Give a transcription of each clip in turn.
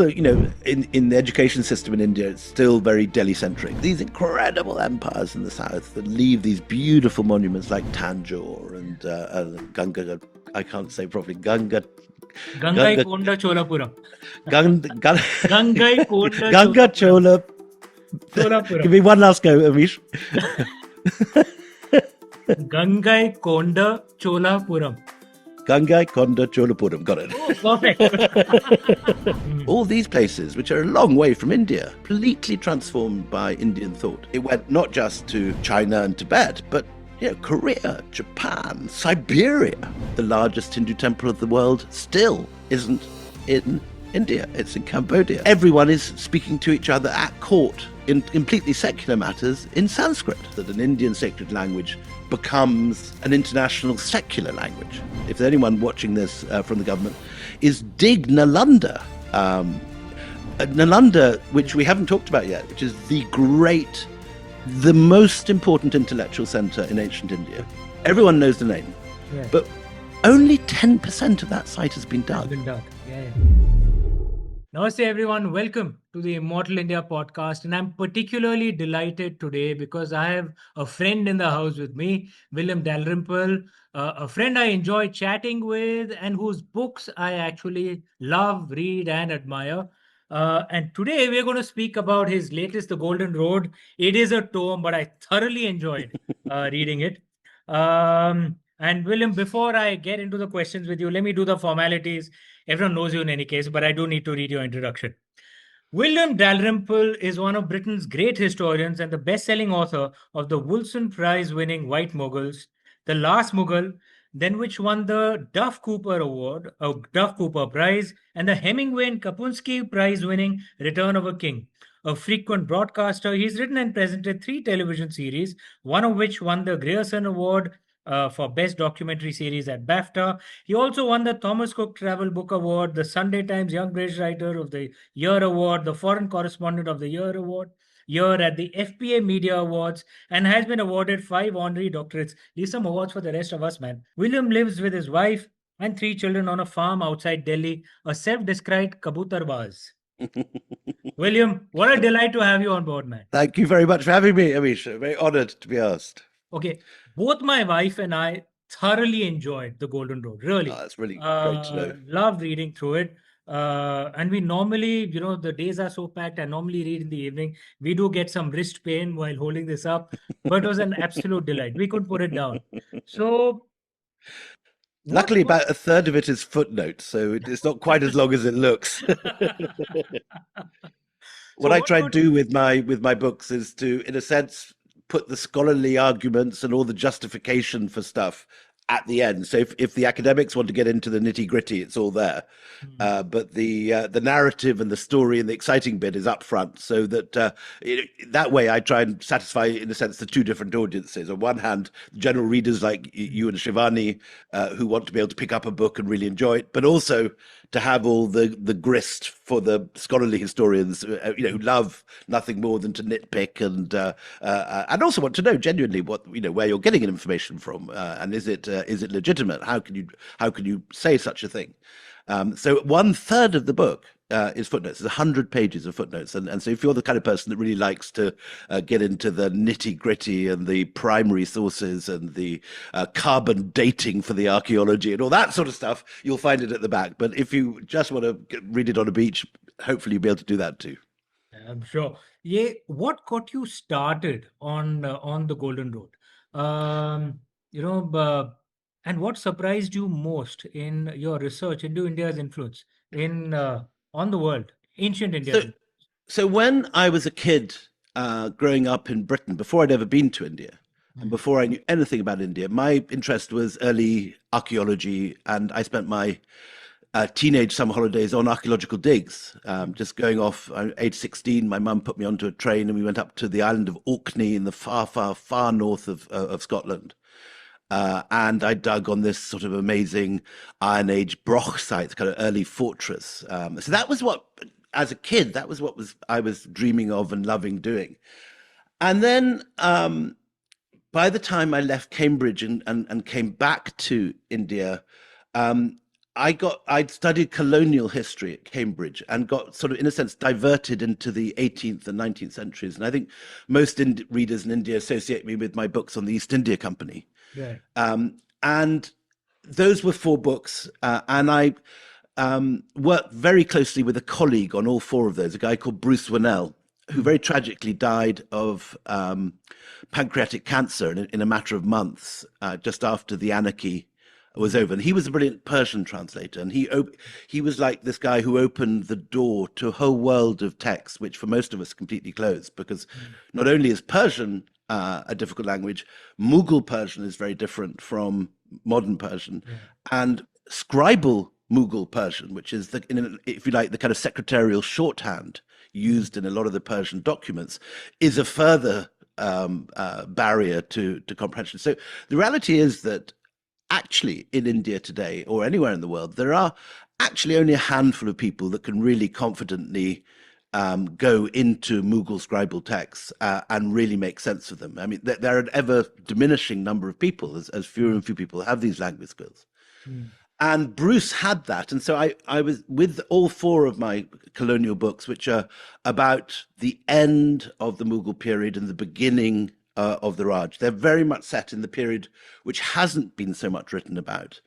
So, in the education system in India, it's still very Delhi-centric. These incredible empires in the south that leave these beautiful monuments like Tanjore and Ganga. I can't say properly. Ganga, Konda Cholapuram. Ganga, Konda Ganga Chola. Give me one last go, Amish. Konda Cholapuram. Gangai Konda Cholapuram. Got it. Oh, perfect. All these places, which are a long way from India, completely transformed by Indian thought. It went not just to China and Tibet, but Korea, Japan, Siberia. The largest Hindu temple of the world still isn't in India. It's in Cambodia. Everyone is speaking to each other at court in completely secular matters in Sanskrit. That an Indian sacred language becomes an international secular language. If there's anyone watching this from the government, is dig Nalanda. Nalanda, which we haven't talked about yet, which is the most important intellectual center in ancient India. Everyone knows the name, but only 10% of that site has been dug. Namaste everyone, welcome to the Immortal India podcast, and I'm particularly delighted today because I have a friend in the house with me, William Dalrymple, a friend I enjoy chatting with and whose books I actually love, read and admire. And today we're going to speak about his latest, The Golden Road. It is a tome, but I thoroughly enjoyed reading it. And William, before I get into the questions with you, let me do the formalities. Everyone knows you in any case, but I do need to read your introduction. William Dalrymple is one of Britain's great historians and the best-selling author of the Wolfson Prize-winning White Mughals, The Last Mughal, then which won the Duff Cooper Award, Duff Cooper Prize, and the Hemingway and Kapuscinski Prize-winning Return of a King. A frequent broadcaster, he's written and presented 3 television series, one of which won the Grierson Award for Best Documentary Series at BAFTA. He also won the Thomas Cook Travel Book Award, the Sunday Times Young British Writer of the Year Award, the Foreign Correspondent of the Year at the FPA Media Awards, and has been awarded 5 honorary doctorates. These some awards for the rest of us, man. William lives with his wife and 3 children on a farm outside Delhi, a self-described kabutarbaz. William, what a delight to have you on board, man. Thank you very much for having me, Amish. Very honored to be asked. Okay, both my wife and I thoroughly enjoyed The Golden Road, really. That's really great to know. Loved reading through it. And we normally, the days are so packed, I normally read in the evening. We do get some wrist pain while holding this up, but it was an absolute delight. We couldn't put it down. So, luckily, about a third of it is footnotes, so it's not quite as long as it looks. What I try to do with my books is to, in a sense, put the scholarly arguments and all the justification for stuff at the end. So if the academics want to get into the nitty gritty, it's all there. But the narrative and the story and the exciting bit is up front, so that that way I try and satisfy, in a sense, the 2 different audiences. On one hand, general readers like you and Shivani, who want to be able to pick up a book and really enjoy it, but also to have all the grist for the scholarly historians, who love nothing more than to nitpick and also want to know genuinely what where you're getting information from, and is it legitimate? How can you say such a thing? So 1/3 of the book is footnotes. There's 100 pages of footnotes, and so if you're the kind of person that really likes to get into the nitty gritty and the primary sources and the carbon dating for the archaeology and all that sort of stuff, you'll find it at the back. But if you just want to read it on a beach, hopefully you'll be able to do that too. I'm sure. Yeah, what got you started on the Golden Road? And what surprised you most in your research into India's influence on the world, ancient India? So when I was a kid growing up in Britain, before I'd ever been to India, and before I knew anything about India, my interest was early archaeology, and I spent my teenage summer holidays on archaeological digs. Just going off, age 16, my mum put me onto a train and we went up to the island of Orkney in the far, far, far north of Scotland. And I dug on this sort of amazing Iron Age Broch site, kind of early fortress. So that was what, as a kid, I was dreaming of and loving doing. And then by the time I left Cambridge and came back to India, I'd studied colonial history at Cambridge and got sort of, in a sense, diverted into the 18th and 19th centuries. And I think most readers in India associate me with my books on the East India Company. Right. And those were four books, and I worked very closely with a colleague on all four of those, a guy called Bruce Winnell, who very tragically died of pancreatic cancer in a matter of months, just after the anarchy was over. And he was a brilliant Persian translator, and he was like this guy who opened the door to a whole world of texts, which for most of us completely closed, because not only is Persian a difficult language, Mughal Persian is very different from modern Persian, and scribal Mughal Persian, which is if you like, the kind of secretarial shorthand used in a lot of the Persian documents, is a further barrier to comprehension. So the reality is that actually in India today, or anywhere in the world, there are actually only a handful of people that can really confidently go into Mughal scribal texts and really make sense of them. I mean, there are an ever diminishing number of people, as fewer and fewer people have these language skills. And Bruce had that. And so I was with all four of my colonial books, which are about the end of the Mughal period and the beginning of the Raj. They're very much set in the period which hasn't been so much written about.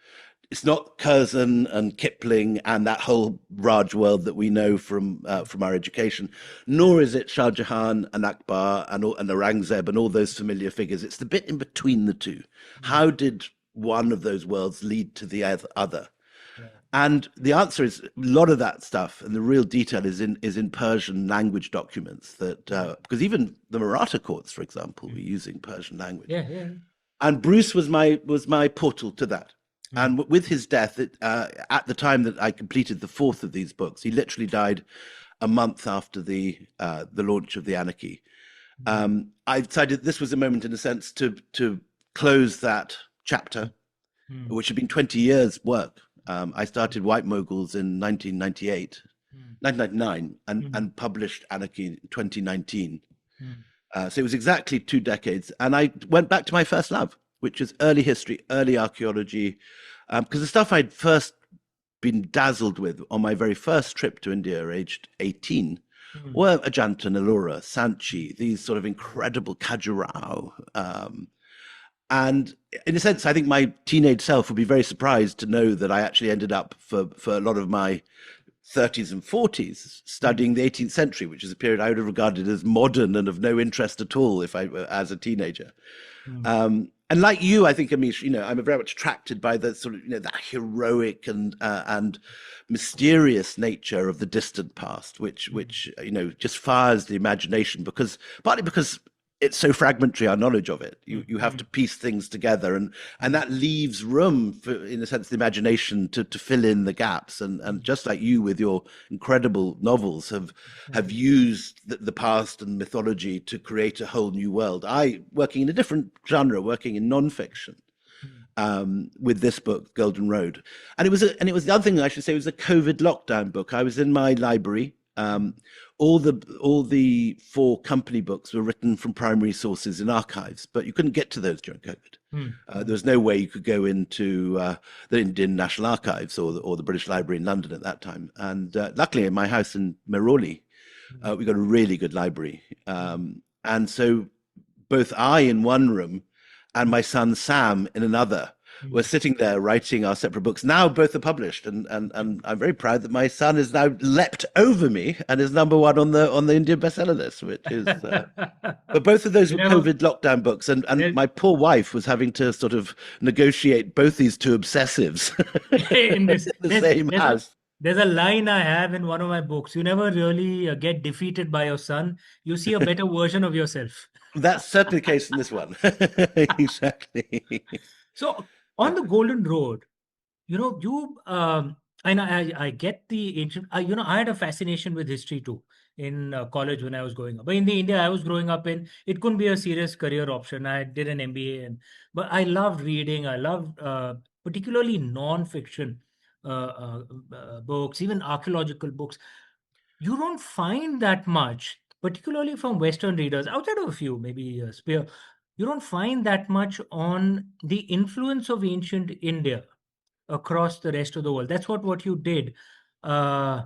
It's not Curzon and Kipling and that whole Raj world that we know from our education, nor is it Shah Jahan and Akbar and Aurangzeb and all those familiar figures. It's the bit in between the two. How did one of those worlds lead to the other? And the answer is a lot of that stuff, and the real detail is in Persian language documents. That because even the Maratha courts, for example, were using Persian language. And Bruce was my portal to that. And with his death, at the time that I completed the fourth of these books, he literally died a month after the launch of the anarchy. I decided this was a moment, in a sense, to close that chapter, which had been 20 years' work. I started White Moguls in 1999, and published Anarchy in 2019. So it was exactly 2 decades. And I went back to my first love, which is early history, early archaeology, because the stuff I'd first been dazzled with on my very first trip to India, aged 18, were Ajanta, Ellora, Sanchi, these sort of incredible Khajuraho. And in a sense, I think my teenage self would be very surprised to know that I actually ended up for a lot of my 30s and 40s studying the 18th century, which is a period I would have regarded as modern and of no interest at all as a teenager. And like you, I think, Amish, I'm very much attracted by the sort of, that heroic and mysterious nature of the distant past, which just fires the imagination, partly because it's so fragmentary, our knowledge of it. You have to piece things together, and that leaves room for, in a sense, the imagination to fill in the gaps. And just like you with your incredible novels have used the past and mythology to create a whole new world. Working in a different genre, working in nonfiction, with this book, Golden Road. And it was the other thing I should say, it was a COVID lockdown book. I was in my library. All the 4 company books were written from primary sources in archives, but you couldn't get to those during COVID. There was no way you could go into the Indian National Archives or the British Library in London at that time. And luckily, in my house in Meroli, we got a really good library. And so both I in one room and my son Sam in another were sitting there writing our separate books. Now both are published, and I'm very proud that my son has now leapt over me and is #1 on the Indian bestseller list, which is. But both of those were COVID lockdown books, and my poor wife was having to sort of negotiate both these two obsessives in the same house. There's a line I have in one of my books: you never really get defeated by your son; you see a better version of yourself. That's certainly the case in this one. Exactly. So on the Golden Road, and I get the ancient. I had a fascination with history too in college when I was growing up. But in the India I was growing up in, it couldn't be a serious career option. I did an MBA, but I loved reading. I loved particularly non-fiction books, even archaeological books. You don't find that much, particularly from Western readers, outside of a few, maybe Spear. You don't find that much on the influence of ancient India across the rest of the world. That's what you did. Uh,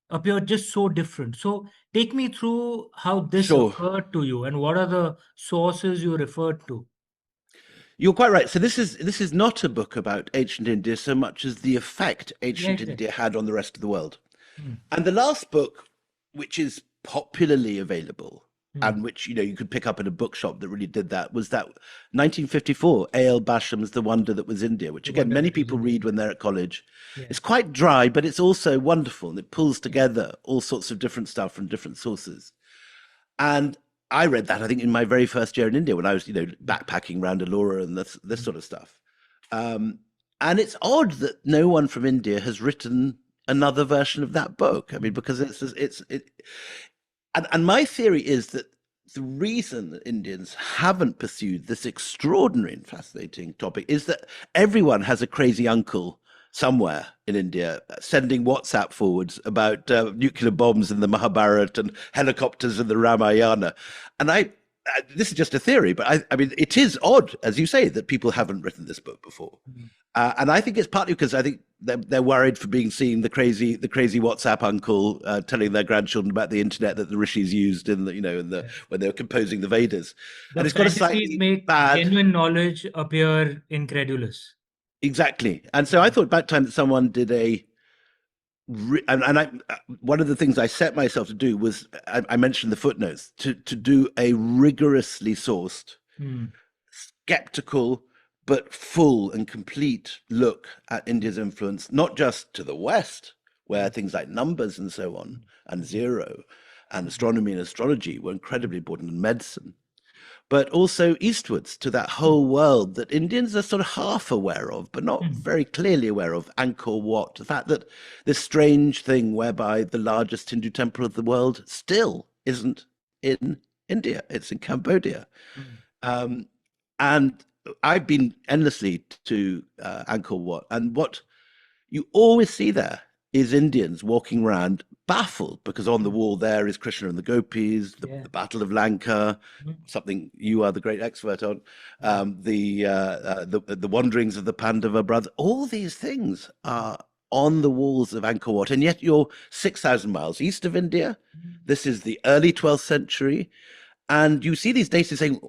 appear just so different. So take me through how this Sure. occurred to you and what are the sources you referred to. You're quite right. So this is not a book about ancient India so much as the effect ancient Yes, yes. India had on the rest of the world. Mm, And the last book, which is popularly available mm. and which you could pick up in a bookshop that really did that, was that 1954 A.L. Basham's The Wonder That Was India, which The again wonder many that was people in read India. when they're at college. Yeah, It's quite dry, but it's also wonderful, and it pulls yeah. together all sorts of different stuff from different sources. And I read that, I think, in my very first year in India when I was, Mm, backpacking around Ellora and this mm, sort of stuff. Um, and it's odd that no one from India has written another version of that book. I mean, mm, because and my theory is that the reason that Indians haven't pursued this extraordinary and fascinating topic is that everyone has a crazy uncle somewhere in India sending WhatsApp forwards about nuclear bombs in the Mahabharata and helicopters in the Ramayana. And this is just a theory, but I mean, it is odd, as you say, that people haven't written this book before. mm. And I think it's partly because I think they're worried for being seen the crazy WhatsApp uncle telling their grandchildren about the internet that the rishis used in Yeah. when they were composing the Vedas, The and it's got a fantasies slightly make bad. genuine knowledge appear incredulous. Exactly. And so I thought about time that someone did and one of the things I set myself to do was I mentioned the footnotes to do a rigorously sourced, Mm, skeptical but full and complete look at India's influence, not just to the West, where mm, things like numbers and so on, and mm, zero, and mm, astronomy and astrology were mm, incredibly important, in medicine, but also eastwards to that mm, whole world that Indians are sort of half aware of, but not mm, very clearly aware of. Angkor Wat, the fact that this strange thing whereby the largest Hindu temple of the world still isn't in India, it's in Cambodia. mm, Um, and I've been endlessly to Angkor Wat, and what you always see there is Indians walking around baffled because on the mm. wall there is Krishna and the gopis, Yeah. the Battle of Lanka, Mm, something you are the great expert on, yeah. the wanderings of the Pandava brother. All these things are on the walls of Angkor Wat, and yet you're 6,000 miles east of India. Mm, This is the early 12th century. And you see these data saying,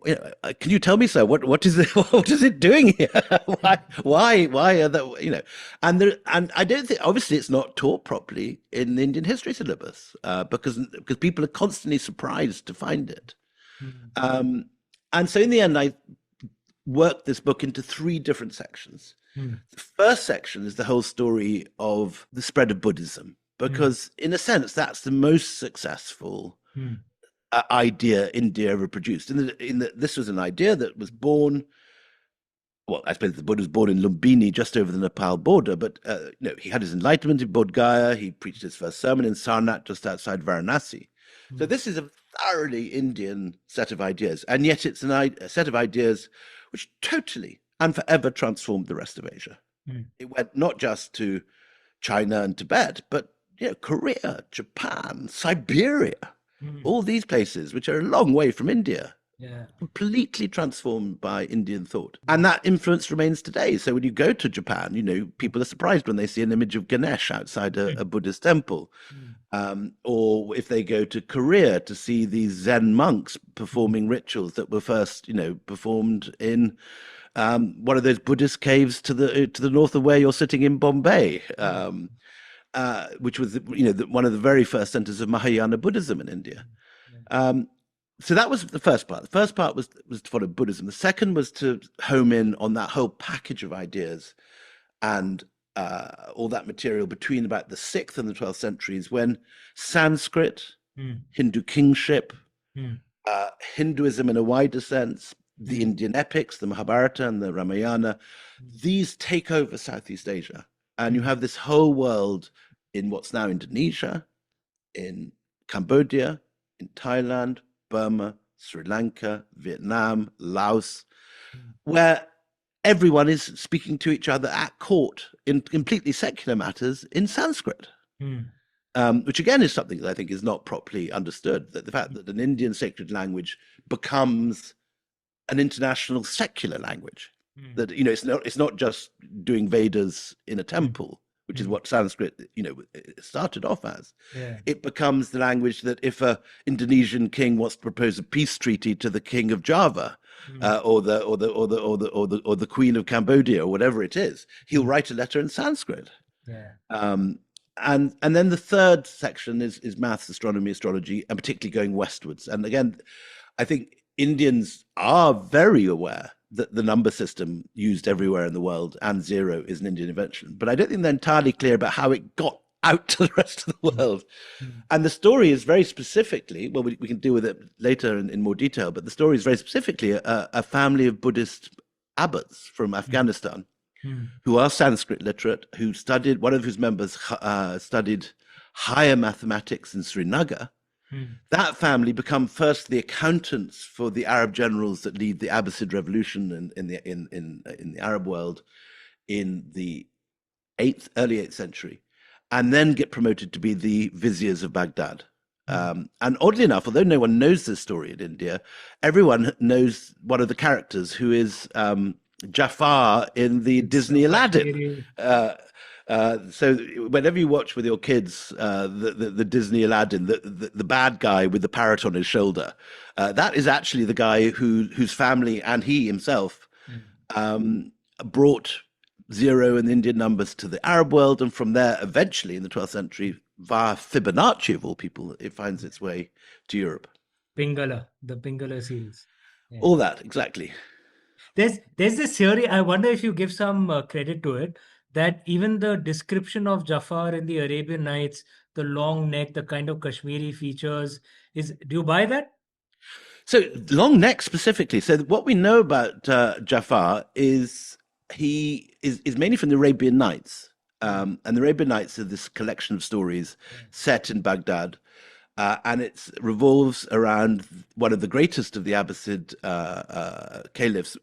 "Can you tell me, sir, what is it? What is it doing here? mm, why are that? And I don't think, obviously it's not taught properly in the Indian history syllabus because people are constantly surprised to find it. mm, Um, and so in the end, I worked this book into three different sections. mm, The first section is the whole story of the spread of Buddhism, mm, because in a sense that's the most successful mm, idea India ever produced. This was an idea that was born. Well, I suppose the Buddha was born in Lumbini, just over the Nepal border, but he had his enlightenment in Bodh Gaya. He preached his first sermon in Sarnath, just outside Varanasi. So mm, this is a thoroughly Indian set of ideas, and yet it's a set of ideas which totally and forever transformed the rest of Asia. mm, It went not just to China and Tibet, but Korea, Japan, Siberia, mm. all these places which are a long way from India, Yeah. completely transformed by Indian thought. And that influence remains today. So when you go to Japan, people are surprised when they see an image of Ganesh outside a Mm, Buddhist temple. mm, Or if they go to Korea to see these Zen monks mm, performing rituals that were first, performed in one of those Buddhist caves to the north of where you're sitting in Bombay, mm, which was one of the very first centers of Mahayana Buddhism in India. mm, yeah. Um, so that was the first part. The first part was to follow Buddhism. The second was to home in on that whole package of ideas and all that material between about the 6th and the 12th centuries, when Sanskrit, Mm, Hindu kingship, mm, Hinduism in a wider sense, the mm, Indian epics, the Mahabharata and the Ramayana, mm, these take over Southeast Asia. And you mm, have this whole world in what's now Indonesia, in Cambodia, in Thailand, Burma, Sri Lanka, Vietnam, Laos, mm, where everyone is speaking to each other at court in completely secular matters in Sanskrit. mm, Which again is something that I think is not properly understood. That the fact that an Indian sacred language becomes an international secular language. Mm. That it's not just doing Vedas in a Mm. temple, which is Mm. what Sanskrit it started off as. Yeah. It becomes the language that if a Indonesian king wants to propose a peace treaty to the king of Java, Mm. or the queen of Cambodia, or whatever it is, he'll Mm. write a letter in Sanskrit. Yeah. Um, and then the third section is maths, astronomy, astrology, and particularly going westwards. And again, I think Indians are very aware that the number system used everywhere in the world and zero is an Indian invention. But I don't think they're entirely clear about how it got out to the rest of the Mm. world. Mm. And the story is very specifically, well, we can deal with it later in more detail, but the story is very specifically a family of Buddhist abbots from Mm. Afghanistan Mm. who are Sanskrit literate, who studied, one of whose members studied higher mathematics in Srinagar. Mm. That family become first the accountants for the Arab generals that lead the Abbasid revolution in the Arab world in the early 8th century, and then get promoted to be the viziers of Baghdad. Mm. And oddly enough, although no one knows this story in India, everyone knows one of the characters who is Jafar in the It's Disney Aladdin. Kashmiri. So whenever you watch with your kids the Disney Aladdin, the bad guy with the parrot on his shoulder, that is actually the guy whose family and he himself Mm. brought zero and Indian numbers to the Arab world, and from there, eventually in the 12th century, via Fibonacci of all people, it finds its way to Europe. Pingala, the Pingala series. Yeah. All that exactly. There's this theory. I wonder if you give some credit to it, that even the description of Jafar in the Arabian Nights, the long neck, the kind of Kashmiri features, is. Do you buy that? So long neck specifically. So what we know about Jafar is he is mainly from the Arabian Nights. And the Arabian Nights are this collection of stories set in Baghdad. And it revolves around one of the greatest of the Abbasid caliphs,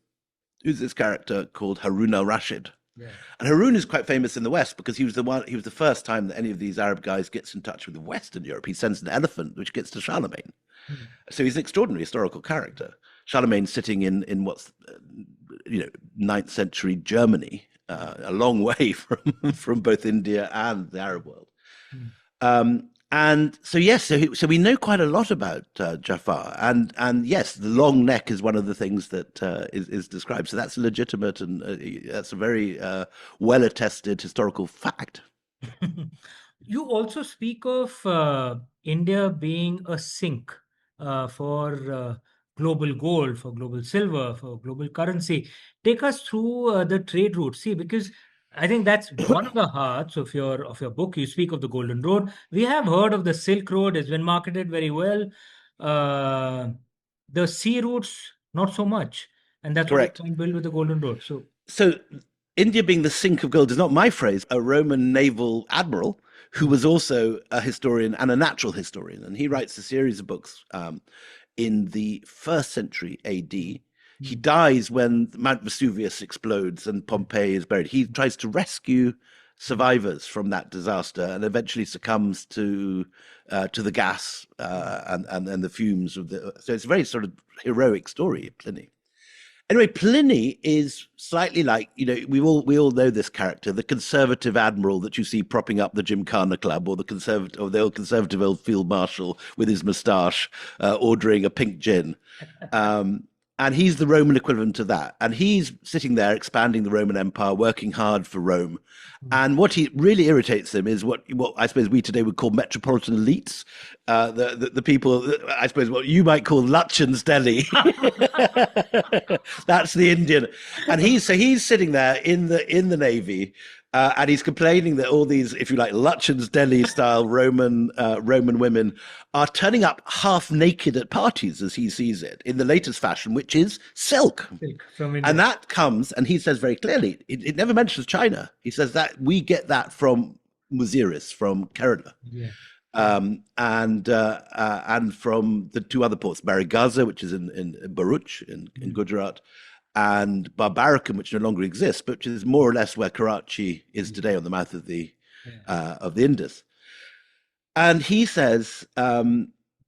who's this character called Harun al-Rashid. Yeah. And Harun is quite famous in the West because he was the first time that any of these Arab guys gets in touch with Western Europe. He sends an elephant which gets to Charlemagne. Mm. So he's an extraordinary historical character. Charlemagne sitting in what's 9th century Germany, a long way from both India and the Arab world. Mm. And so yes, so we know quite a lot about Jafar, and yes, the long neck is one of the things that is described. So that's legitimate, and that's a very well attested historical fact. You also speak of India being a sink for global gold, for global silver, for global currency. Take us through the trade route. See, because I think that's one of the hearts of your book. You speak of the Golden Road. We have heard of the Silk Road; it's been marketed very well. Uh, the sea routes, not so much, and that's what you Correct. try and build with the Golden Road. So India being the sink of gold is not my phrase. A Roman naval admiral who was also a historian and a natural historian, and he writes a series of books in the 1st century AD. He dies when Mount Vesuvius explodes and Pompeii is buried. He tries to rescue survivors from that disaster and eventually succumbs to the gas and the fumes of the. So it's a very sort of heroic story, Pliny. Anyway, Pliny is slightly like, we all know this character, the conservative admiral that you see propping up the Gymkhana Club, or the old conservative old field marshal with his moustache ordering a pink gin. And he's the Roman equivalent to that. And he's sitting there expanding the Roman Empire, working hard for Rome. And what he really irritates him is what I suppose we today would call metropolitan elites, the people, I suppose what you might call Lutyens Delhi. That's the Indian. And he's sitting there in the Navy. And he's complaining that all these, if you like, Lutyens Delhi style Roman women are turning up half naked at parties, as he sees it, in the latest fashion, which is silk. From India. And that comes, and he says very clearly, it never mentions China. He says that we get that from Muziris, from Kerala. Yeah. And from the two other ports, Marigaza, which is in Bharuch in Gujarat, and Barbaricum, which no longer exists, but which is more or less where Karachi is today, on the mouth of the Indus. And he says,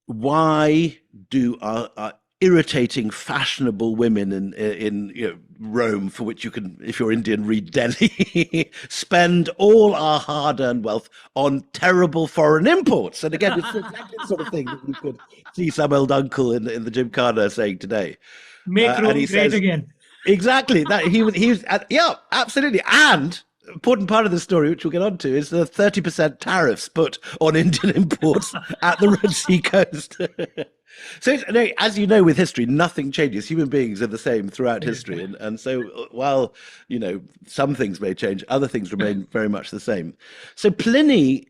why do our irritating, fashionable women in Rome, for which you can, if you're Indian, read Delhi, spend all our hard-earned wealth on terrible foreign imports. And again, it's exactly the sort of thing that you could see some old uncle in the Gymkhana saying today. Make And he Rome great says, again. exactly, that he was, yeah, absolutely. And important part of the story, which we'll get on to, is the 30% tariffs put on Indian imports at the Red Sea coast. So, no, as you know, with history, nothing changes. Human beings are the same throughout history. And so while, some things may change, other things remain very much the same. So Pliny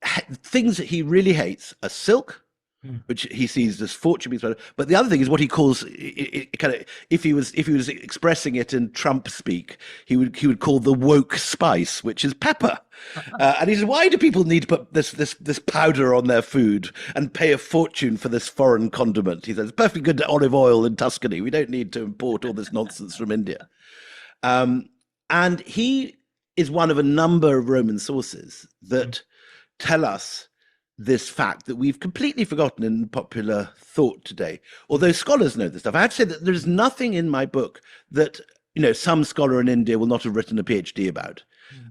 things that he really hates are silk, which he sees as fortune being. But the other thing is what he calls kind of, if he was expressing it in Trump speak, he would call the woke spice, which is pepper. And he says, why do people need to put this powder on their food and pay a fortune for this foreign condiment? He says it's perfectly good olive oil in Tuscany. We don't need to import all this nonsense from India. And he is one of a number of Roman sources that tell us this fact that we've completely forgotten in popular thought today, although scholars know this stuff. I have to say that there's nothing in my book that some scholar in India will not have written a PhD about.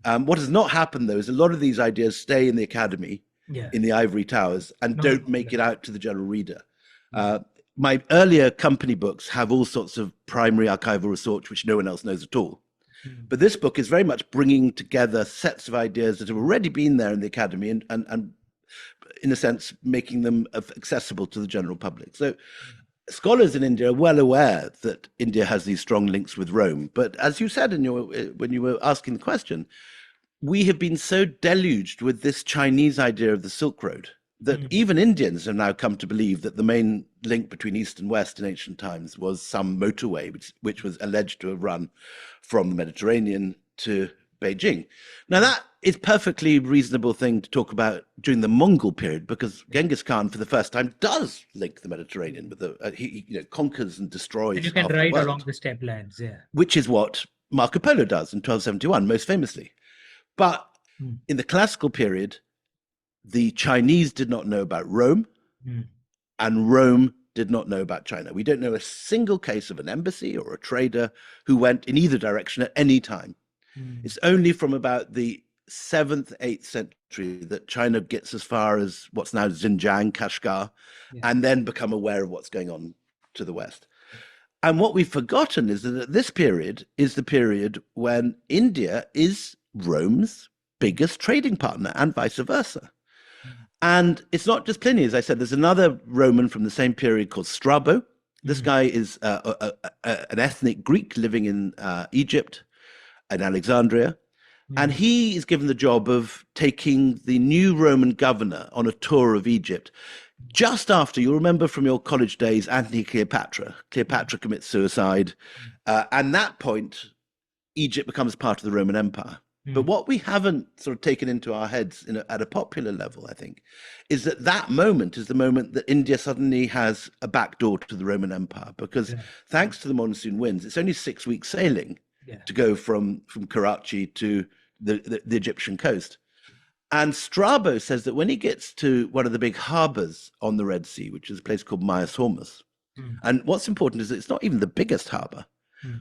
What has not happened, though, is a lot of these ideas stay in the academy, in the ivory towers, and don't make it out to the general reader. My earlier company books have all sorts of primary archival research, which no one else knows at all. But this book is very much bringing together sets of ideas that have already been there in the academy and in a sense, making them accessible to the general public. So scholars in India are well aware that India has these strong links with Rome. But as you said when you were asking the question, we have been so deluged with this Chinese idea of the Silk Road that even Indians have now come to believe that the main link between East and West in ancient times was some motorway, which was alleged to have run from the Mediterranean to Beijing. Now, that is perfectly reasonable thing to talk about during the Mongol period, because Genghis Khan, for the first time, does link the Mediterranean with he conquers and destroys. And you can ride along the steppe lands, which is what Marco Polo does in 1271, most famously. But in the classical period, the Chinese did not know about Rome, and Rome did not know about China. We don't know a single case of an embassy or a trader who went in either direction at any time. It's only from about the 7th, 8th century that China gets as far as what's now Xinjiang, Kashgar, and then become aware of what's going on to the west. And what we've forgotten is that this period is the period when India is Rome's biggest trading partner and vice versa. And it's not just Pliny, as I said. There's another Roman from the same period called Strabo. This guy is an ethnic Greek living in Egypt, in Alexandria. And he is given the job of taking the new Roman governor on a tour of Egypt. Just after, you'll remember from your college days, Antony Cleopatra. Cleopatra commits suicide. And that point, Egypt becomes part of the Roman Empire. But what we haven't sort of taken into our heads at a popular level, I think, is that moment is the moment that India suddenly has a backdoor to the Roman Empire. Because thanks to the monsoon winds, it's only 6 weeks sailing to go from Karachi to the Egyptian coast. And Strabo says that when he gets to one of the big harbors on the Red Sea, which is a place called Myos Hormuz, and what's important is that it's not even the biggest harbor.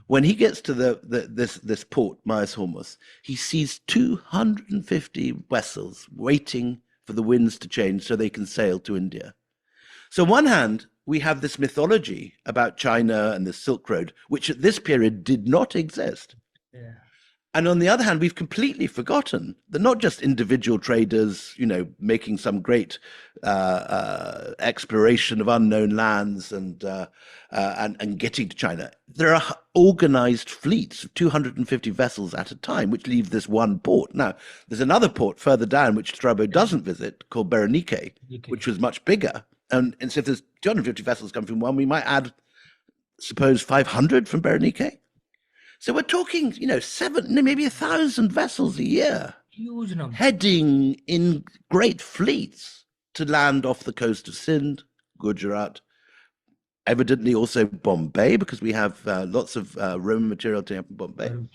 When he gets to this port, Myos Hormuz, he sees 250 vessels waiting for the winds to change so they can sail to India. So on one hand, we have this mythology about China and the Silk Road, which at this period did not exist. And on the other hand, we've completely forgotten that not just individual traders, making some great exploration of unknown lands and getting to China. There are organized fleets of 250 vessels at a time, which leave this one port. Now, there's another port further down, which Strabo doesn't visit, called Berenike, which was much bigger. And so if there's 250 vessels coming from one, we might add, suppose, 500 from Berenike. So we're talking, maybe 1,000 vessels a year. Huge number. Heading in great fleets to land off the coast of Sindh, Gujarat, evidently also Bombay, because we have lots of Roman material turning up in Bombay.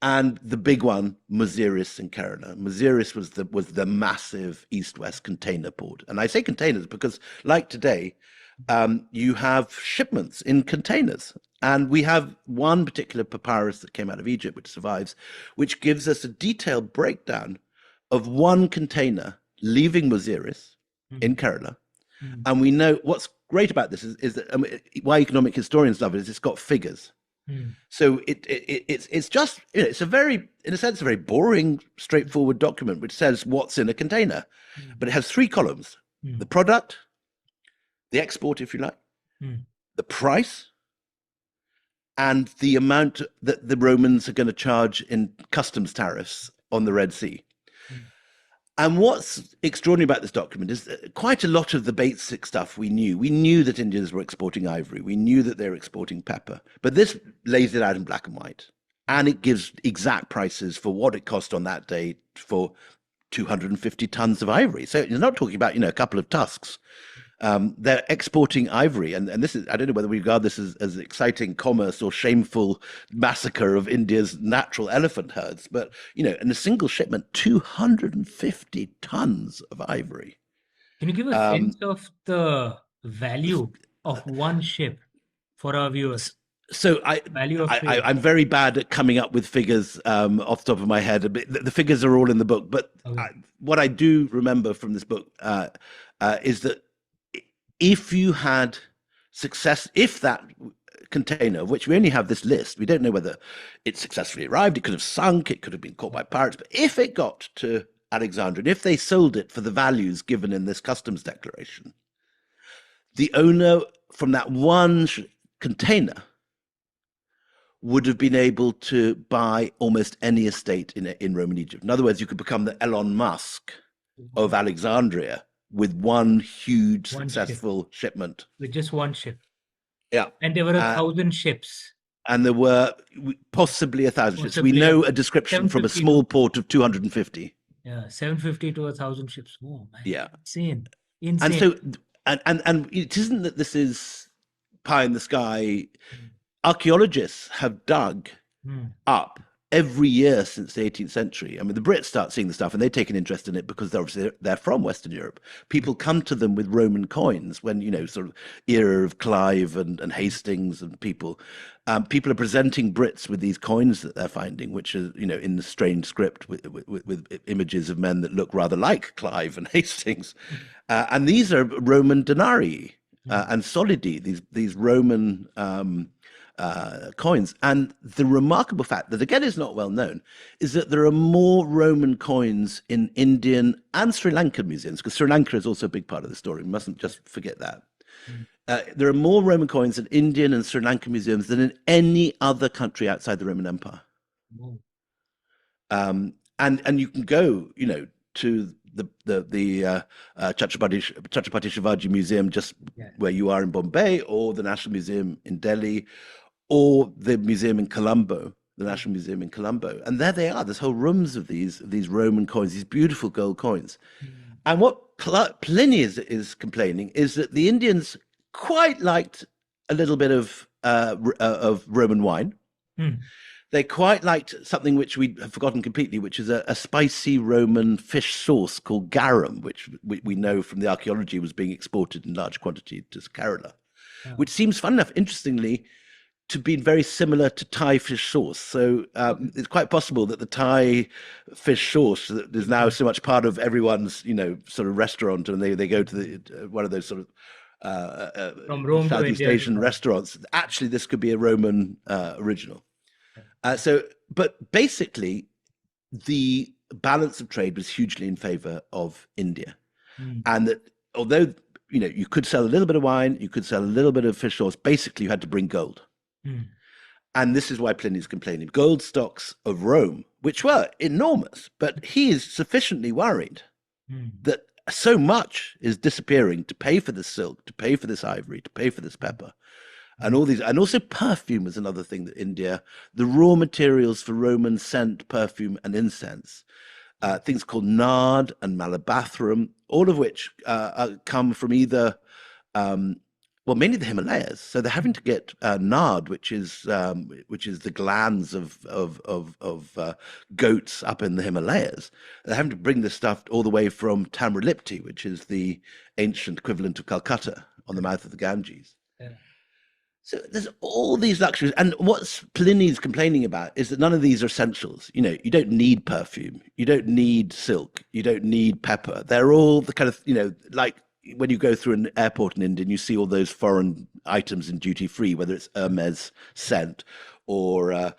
And the big one, Muziris in Kerala. Muziris was the massive east-west container port. And I say containers because, like today, you have shipments in containers. And we have one particular papyrus that came out of Egypt, which survives, which gives us a detailed breakdown of one container leaving Muziris in Kerala. And we know what's great about this is that why economic historians love it is it's got figures. So it's just, it's a very, in a sense, a very boring, straightforward document which says what's in a container, but it has three columns: the product, the export, if you like, the price, and the amount that the Romans are going to charge in customs tariffs on the Red Sea. And what's extraordinary about this document is that quite a lot of the basic stuff we knew. We knew that Indians were exporting ivory. We knew that they were exporting pepper. But this lays it out in black and white. And it gives exact prices for what it cost on that day for 250 tons of ivory. So you're not talking about, a couple of tusks. They're exporting ivory, and this is, I don't know whether we regard this as exciting commerce or shameful massacre of India's natural elephant herds, but in a single shipment, 250 tons of ivory. Can you give a sense of the value of one ship for our viewers? So I'm very bad at coming up with figures off the top of my head. The figures are all in the book, but what I do remember from this book is that if you had success, if that container, of which we only have this list, we don't know whether it successfully arrived, it could have sunk, it could have been caught by pirates, but if it got to Alexandria, and if they sold it for the values given in this customs declaration, the owner from that one container would have been able to buy almost any estate in Roman Egypt. In other words, you could become the Elon Musk of Alexandria with one huge successful shipment. With just one ship. Yeah. And there were 1,000 ships. And there were possibly 1,000 ships. We know a description from a small port of 250. Yeah, 750 to 1,000 ships. Oh, man. Yeah. Insane. And so, and it isn't that this is pie in the sky. Archaeologists have dug up every year since the 18th century. I mean, the Brits start seeing the stuff and they take an interest in it because they're from Western Europe. People come to them with Roman coins when, sort of era of Clive and Hastings and people are presenting Brits with these coins that they're finding, which are, in the strange script with images of men that look rather like Clive and Hastings. And these are Roman denarii and solidi, these Roman coins. And the remarkable fact that, again, is not well known, is that there are more Roman coins in Indian and Sri Lankan museums, because Sri Lanka is also a big part of the story. We mustn't just forget that. There are more Roman coins in Indian and Sri Lankan museums than in any other country outside the Roman Empire. And you can go, to the Chhatrapati Shivaji Museum just where you are in Bombay, or the National Museum in Delhi, or the museum in Colombo, the National Museum in Colombo. And there they are. There's whole rooms of these Roman coins, these beautiful gold coins. And what Pliny is complaining is that the Indians quite liked a little bit of Roman wine. They quite liked something which we have forgotten completely, which is a spicy Roman fish sauce called garum, which we know from the archaeology was being exported in large quantity to Kerala, which seems, fun enough, interestingly, to be very similar to Thai fish sauce. So it's quite possible that the Thai fish sauce that is now so much part of everyone's, sort of restaurant, and they go to the one of those sort of from Rome Southeast Asian restaurants. Actually, this could be a Roman original. But basically, the balance of trade was hugely in favor of India, and that although you could sell a little bit of wine, you could sell a little bit of fish sauce, basically you had to bring gold. And this is why Pliny is complaining. Gold stocks of Rome, which were enormous, but he is sufficiently worried that so much is disappearing to pay for this silk, to pay for this ivory, to pay for this pepper, and all these, and also perfume is another thing that India, the raw materials for Roman scent, perfume, and incense, things called nard and malabathrum, all of which come from either mainly the Himalayas. So they're having to get nard, which is the glands of goats up in the Himalayas. They're having to bring this stuff all the way from Tamralipti, which is the ancient equivalent of Calcutta, on the mouth of the Ganges. So there's all these luxuries, and what Pliny's complaining about is that none of these are essentials. You don't need perfume, you don't need silk, you don't need pepper. They're all the kind of, like when you go through an airport in India and you see all those foreign items in duty free, whether it's Hermes scent or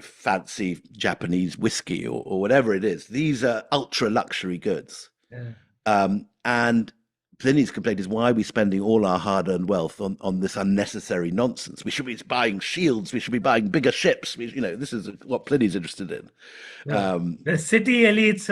fancy Japanese whiskey or whatever it is. These are ultra luxury goods. Yeah. And Pliny's complaint is, why are we spending all our hard-earned wealth on this unnecessary nonsense? We should be buying shields. We should be buying bigger ships. This is what Pliny's interested in. Yeah. The city elites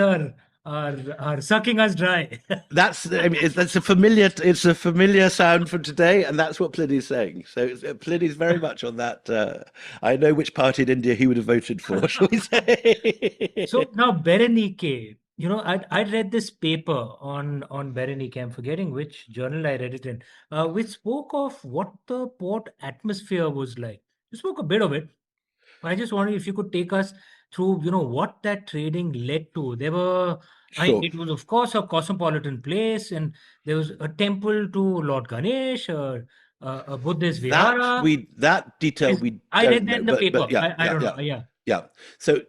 are sucking us dry. That's a familiar sound from today, and that's what Pliny's saying. So Pliny's very much on that. I know which party in India he would have voted for, shall we say? So now Berenike, I'd read this paper on Berenike. I'm forgetting which journal I read it in, which spoke of what the port atmosphere was like. You spoke a bit of it. I just wondered if you could take us through, what that trading led to. Sure. It was, of course, a cosmopolitan place, and there was a temple to Lord Ganesh, a Buddhist vihara. That detail we I don't read that know, in the paper. but yeah, I don't yeah, know. Yeah. yeah. So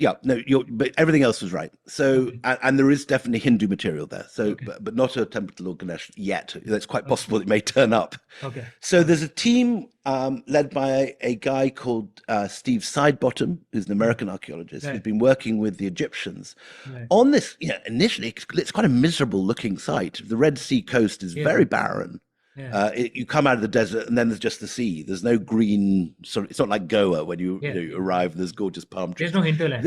yeah, no, but everything else was right. So Okay. and there is definitely Hindu material there. So Okay. but not a temple to Lord Ganesh yet. It's quite possible it may turn up. Okay. So there's a team led by a guy called Steve Sidebottom, who's an American archaeologist, who's Right. been working with the Egyptians Right. on this. Initially it's quite a miserable looking site. The Red Sea coast is Yeah. very barren. Yeah. You come out of the desert and then there's just the sea. There's no green it's not like Goa when you arrive. There's gorgeous palm trees. There's no hinterland.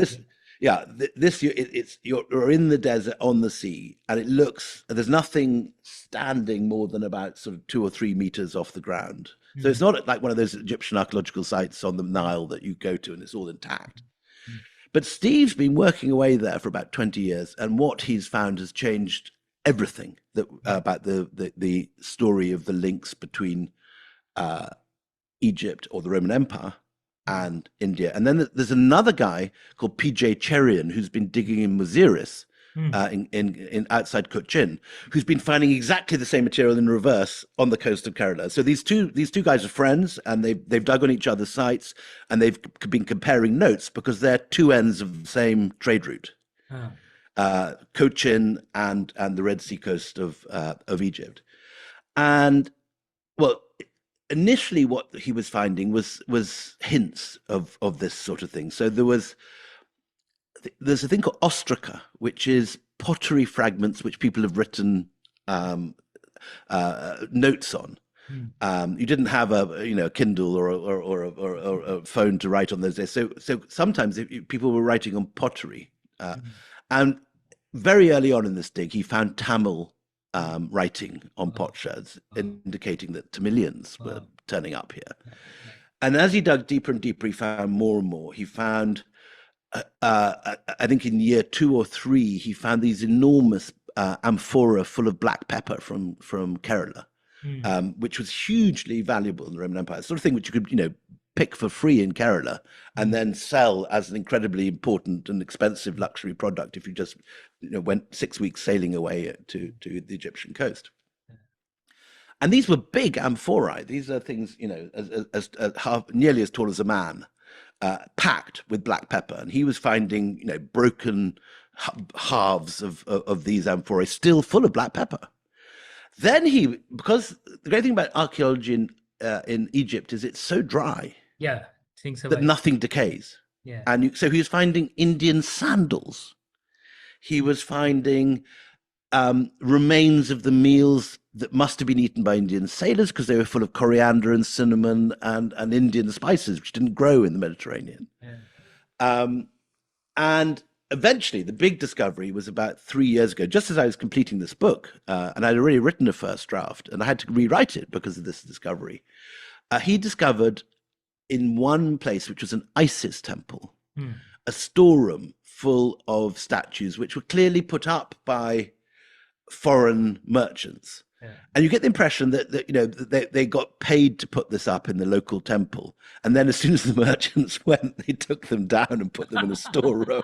You're in the desert on the sea, and there's nothing standing more than about sort of 2 or 3 meters off the ground. So it's not like one of those Egyptian archaeological sites on the Nile that you go to and it's all intact. But Steve's been working away there for about 20 years, and what he's found has changed everything about the story of the links between Egypt or the Roman Empire and India. And then there's another guy called P.J. Cherian who's been digging in Muziris in outside Cochin, who's been finding exactly the same material in reverse on the coast of Kerala. So these two guys are friends, and they've dug on each other's sites, and they've been comparing notes because they're two ends of the same trade route. Cochin and the Red Sea coast of Egypt. And well, initially what he was finding was hints of this sort of thing. So there's a thing called ostraca, which is pottery fragments which people have written notes on. You didn't have a Kindle or a phone to write on those days. So sometimes people were writing on pottery. And very early on in this dig, he found Tamil writing on potsherds, indicating that Tamilians were turning up here. And as he dug deeper and deeper, he found more and more. He found, I think in year 2 or 3, he found these enormous amphora full of black pepper from Kerala, which was hugely valuable in the Roman Empire. The sort of thing which you could, pick for free in Kerala and then sell as an incredibly important and expensive luxury product if you just went 6 weeks sailing away to the Egyptian coast. And these were big amphorae. These are things as nearly as tall as a man, packed with black pepper. And he was finding broken halves of these amphorae still full of black pepper. Then because the great thing about archaeology in Egypt is it's so dry. Yeah, things that nothing decays. Yeah. And so he was finding Indian sandals. He was finding remains of the meals that must have been eaten by Indian sailors because they were full of coriander and cinnamon and Indian spices, which didn't grow in the Mediterranean. Yeah. And eventually, the big discovery was about 3 years ago, just as I was completing this book, and I'd already written a first draft, and I had to rewrite it because of this discovery. He discovered in one place, which was an Isis temple, a storeroom full of statues, which were clearly put up by foreign merchants. Yeah. And you get the impression that they got paid to put this up in the local temple, and then as soon as the merchants went, they took them down and put them in a storeroom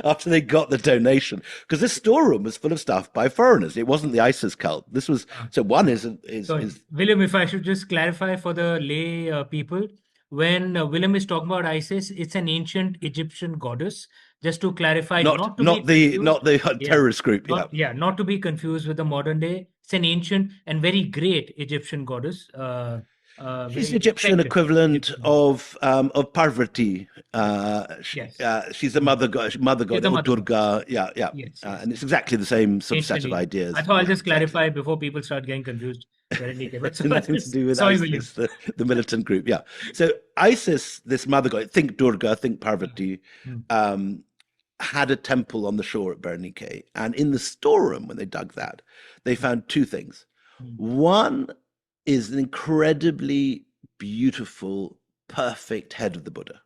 after they got the donation. Because this storeroom was full of stuff by foreigners. It wasn't the ISIS cult. This was so one So, is William, if I should just clarify for the lay people, when William is talking about Isis, it's an ancient Egyptian goddess. Just to clarify, not not to be confused. not the Yeah, terrorist group. Yeah, not to be confused with the modern day. It's an ancient and very great Egyptian goddess. she's the Very Egyptian respected equivalent Egyptian goddess. of Parvati. Yes. She's a mother She's god, the or mother god. Durga. Yeah, yeah, Yes, and yes. it's exactly the same sort of Ancient set of Egypt. I ideas. thought I'll Yeah, just exactly. clarify before people start getting confused. Berenike, but Nothing to do with sorry, William. ISIS, the militant group. Yeah. So ISIS, this mother god, think Durga, think Parvati, Mm, had a temple on the shore at Berenike. And in the storeroom, when they dug that, they found two things. mm. One is an incredibly beautiful, perfect head of the Buddha,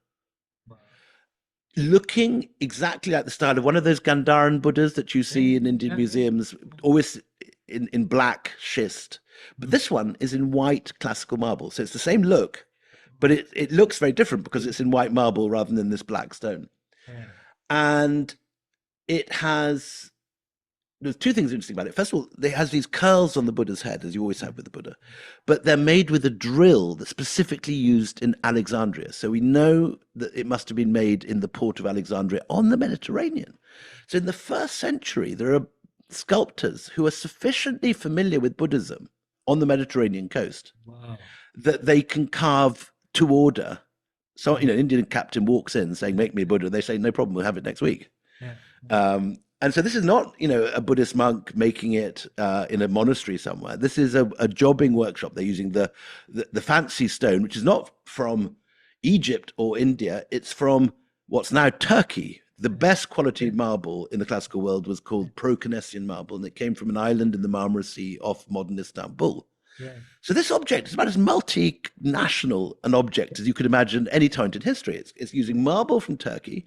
Wow. looking exactly like the style of one of those Gandharan Buddhas that you see in Indian Yeah. museums, always in black schist. But this one is in white classical marble. So it's the same look, but it looks very different because it's in white marble rather than this black stone. Yeah. And it has, there's two things interesting about it. First of all, it has these curls on the Buddha's head, as you always have with the Buddha, but they're made with a drill that's specifically used in Alexandria. So we know that it must have been made in the port of Alexandria on the Mediterranean. So in the first century, there are sculptors who are sufficiently familiar with Buddhism on the Mediterranean coast Wow. that they can carve to order. So, an Indian captain walks in saying, "Make me a Buddha." They say, "No problem, we'll have it next week." Yeah. And so this is not, a Buddhist monk making it in a monastery somewhere. This is a jobbing workshop. They're using the fancy stone, which is not from Egypt or India. It's from what's now Turkey. The best quality marble in the classical world was called Proconessian marble, and it came from an island in the Marmara Sea off modern Istanbul. Yeah. So this object is about as multinational an object as you could imagine any time in history. It's using marble from Turkey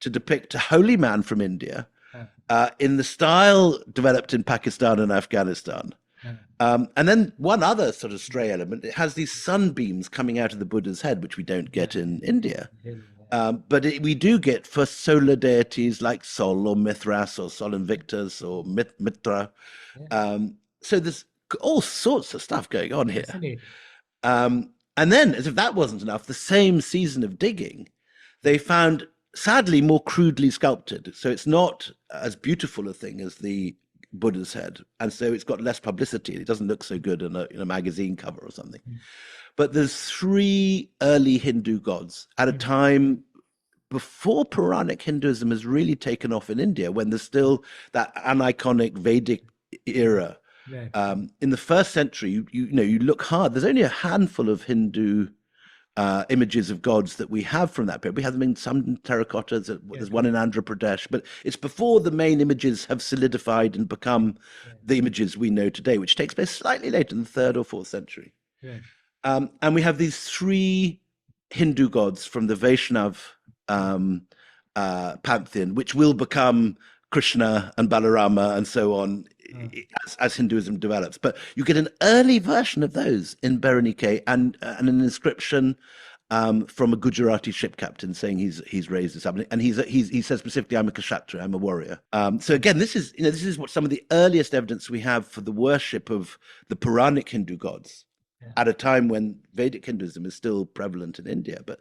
to depict a holy man from India in the style developed in Pakistan and Afghanistan. And then one other sort of stray element, it has these sunbeams coming out of the Buddha's head, which we don't get in India. But we do get for solar deities like Sol or Mithras or Sol Invictus or Mitra. So there's all sorts of stuff going on here. And then, as if that wasn't enough, the same season of digging, they found, sadly, more crudely sculpted. So it's not as beautiful a thing as the Buddha's head. And so it's got less publicity. It doesn't look so good in a magazine cover or something. But there's three early Hindu gods at a time before Puranic Hinduism has really taken off in India, when there's still that aniconic Vedic era. In the first century, you look hard. There's only a handful of Hindu images of gods that we have from that period. We have them in some terracottas. There's one in Andhra Pradesh, but it's before the main images have solidified and become the images we know today, which takes place slightly later in the 3rd or 4th century. And we have these three Hindu gods from the Vaishnav pantheon, which will become Krishna and Balarama and so on as Hinduism develops. But you get an early version of those in Berenike and an inscription from a Gujarati ship captain saying he's raised this up, and he says specifically, "I'm a kshatriya, I'm a warrior." So again, this is what some of the earliest evidence we have for the worship of the Puranic Hindu gods at a time when Vedic Hinduism is still prevalent in India. But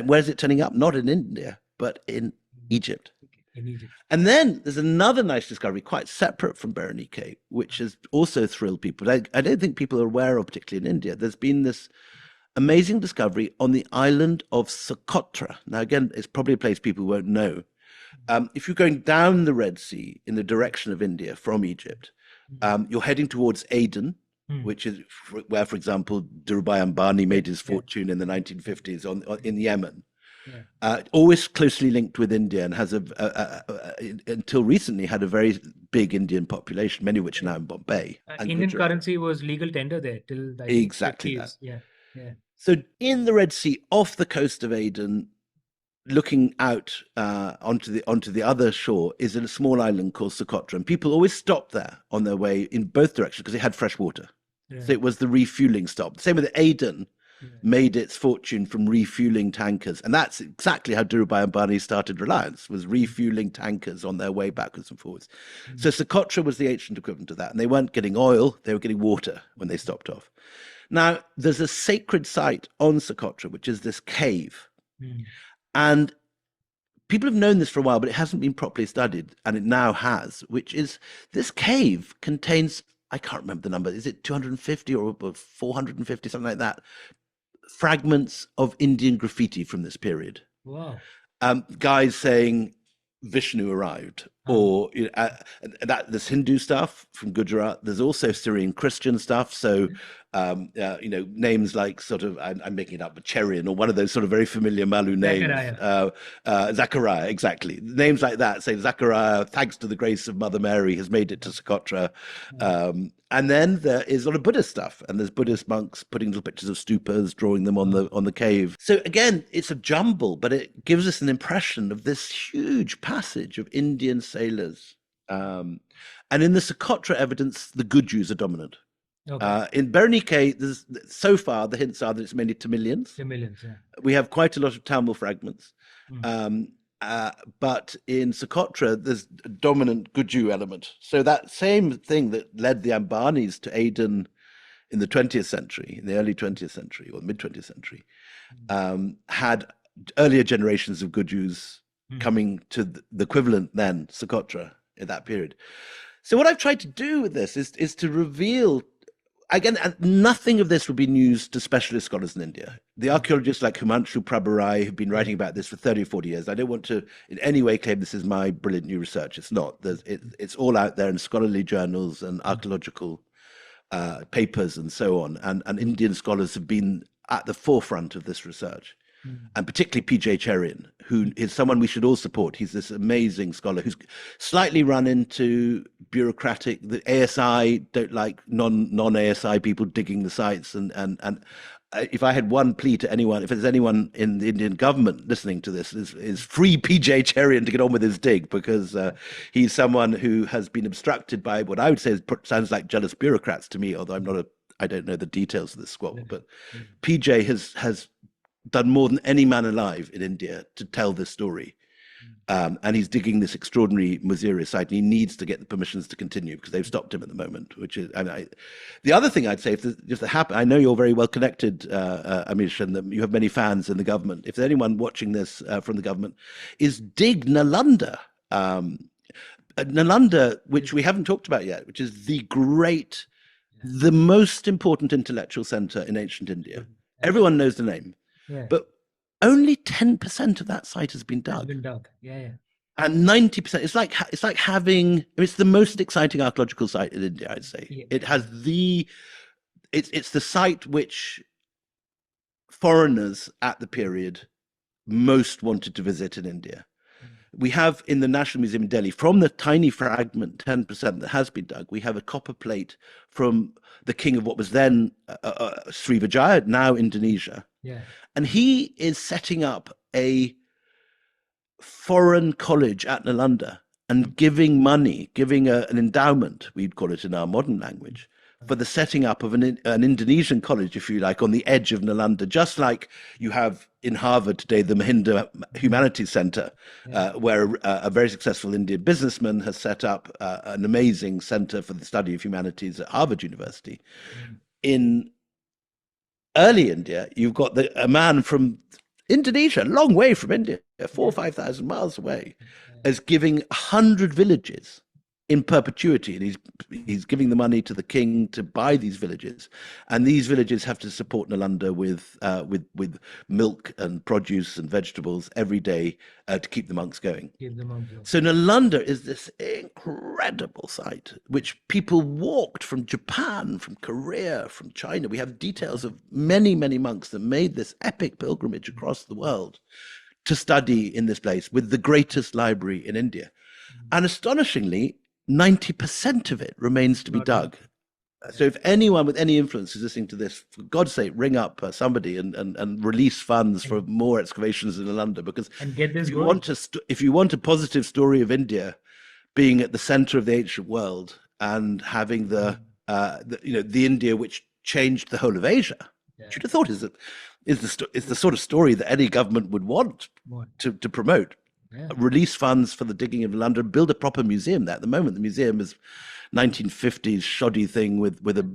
where's it turning up? Not in India, but in Egypt. And then there's another nice discovery, quite separate from Berenike, which has also thrilled people. I don't think people are aware of, particularly in India. There's been this amazing discovery on the island of Socotra. Now, again, it's probably a place people won't know. If you're going down the Red Sea in the direction of India from Egypt, you're heading towards Aden, which is where, for example, Dhirubhai Ambani made his fortune in the 1950s in Yemen. Always closely linked with India, and has until recently had a very big Indian population, many of which are now in Bombay. And Indian Gujarat. currency was legal tender there till Exactly 50s. that. So in the Red Sea, off the coast of Aden, looking out onto the other shore is in a small island called Socotra, and people always stopped there on their way in both directions because it had fresh water. Yeah. So it was the refueling stop. Same with Aden, made its fortune from refueling tankers, and that's exactly how Dhirubhai Ambani started Reliance, was refueling tankers on their way backwards and forwards. So Socotra was the ancient equivalent of that, and they weren't getting oil, they were getting water when they stopped off. Now, there's a sacred site on Socotra, which is this cave. And people have known this for a while, but it hasn't been properly studied, and it now has, which is this cave contains, I can't remember the number, is it 250 or 450, something like that, fragments of Indian graffiti from this period. Wow. Guys saying Vishnu arrived, or that there's Hindu stuff from Gujarat. There's also Syrian Christian stuff. So, names like sort of, I'm making it up, but Cherian or one of those sort of very familiar Malu names. Zachariah, exactly. Names like that say Zachariah, thanks to the grace of Mother Mary, has made it to Socotra. And then there is a lot of Buddhist stuff, and there's Buddhist monks putting little pictures of stupas, drawing them on the cave. So again, it's a jumble, but it gives us an impression of this huge passage of Indian sailors. And in the Socotra evidence, the Gujus are dominant. Okay. In Berenike, so far the hints are that it's mainly Tamilians. Tamilians, yeah. We have quite a lot of Tamil fragments. But in Socotra, there's a dominant Guju element. So that same thing that led the Ambanis to Aden in the 20th century, in the early 20th century or mid 20th century, had earlier generations of Gujus coming to the equivalent then, Socotra, in that period. So what I've tried to do with this is to reveal, again, nothing of this would be news to specialist scholars in India. The archaeologists like Himanshu Prabharai have been writing about this for 30 or 40 years. I don't want to in any way claim this is my brilliant new research. It's not. It's all out there in scholarly journals and archaeological papers and so on. And Indian scholars have been at the forefront of this research. And particularly P.J. Cherian, who is someone we should all support. He's this amazing scholar who's slightly run into bureaucratic. The ASI don't like non-ASI people digging the sites. And if I had one plea to anyone, if there's anyone in the Indian government listening to this, is free P.J. Cherian to get on with his dig, because he's someone who has been obstructed by what I would say sounds like jealous bureaucrats to me, although I don't know the details of this squabble. But P.J. has done more than any man alive in India to tell this story. And he's digging this extraordinary Muziris site, and he needs to get the permissions to continue because they've stopped him at the moment, which is, the other thing I'd say, I know you're very well connected, Amish, and that you have many fans in the government. If there's anyone watching this from the government, is dig Nalanda. Nalanda, which we haven't talked about yet, which is the most important intellectual center in ancient India. Everyone knows the name. Yeah. But only 10% of that site has been dug. Has been dug. Yeah. And 90%. It's like having. It's the most exciting archaeological site in India, I'd say. Yeah. It has it's the site which foreigners at the period most wanted to visit in India. We have in the National Museum in Delhi, from the tiny fragment, 10% that has been dug, we have a copper plate from the king of what was then Srivijaya, now Indonesia. Yeah. And he is setting up a foreign college at Nalanda and giving money, giving an endowment, we'd call it in our modern language, for the setting up of an Indonesian college, if you like, on the edge of Nalanda, just like you have in Harvard today, the Mahinda Humanities Center, where a very successful Indian businessman has set up an amazing center for the study of humanities at Harvard University. In early India, you've got a man from Indonesia, a long way from India, 4,000 or 5,000 miles away, is giving 100 villages in perpetuity, and he's giving the money to the king to buy these villages, and these villages have to support Nalanda with milk and produce and vegetables every day to keep the monks going. So Nalanda is this incredible site which people walked from Japan, from Korea, from China. We have details of many monks that made this epic pilgrimage across the world to study in this place with the greatest library in India. And astonishingly, 90% of it remains to be dug. So if anyone with any influence is listening to this, for God's sake, ring up somebody and release funds for and, more excavations in Nalanda. Because and get if this you going. want if you want a positive story of India being at the center of the ancient world and having the India which changed the whole of Asia, Yeah. you'd have thought is the sort of story that any government would want to promote. Yeah. Release funds for the digging of London, build a proper museum there. At the moment, the museum is 1950s shoddy thing with a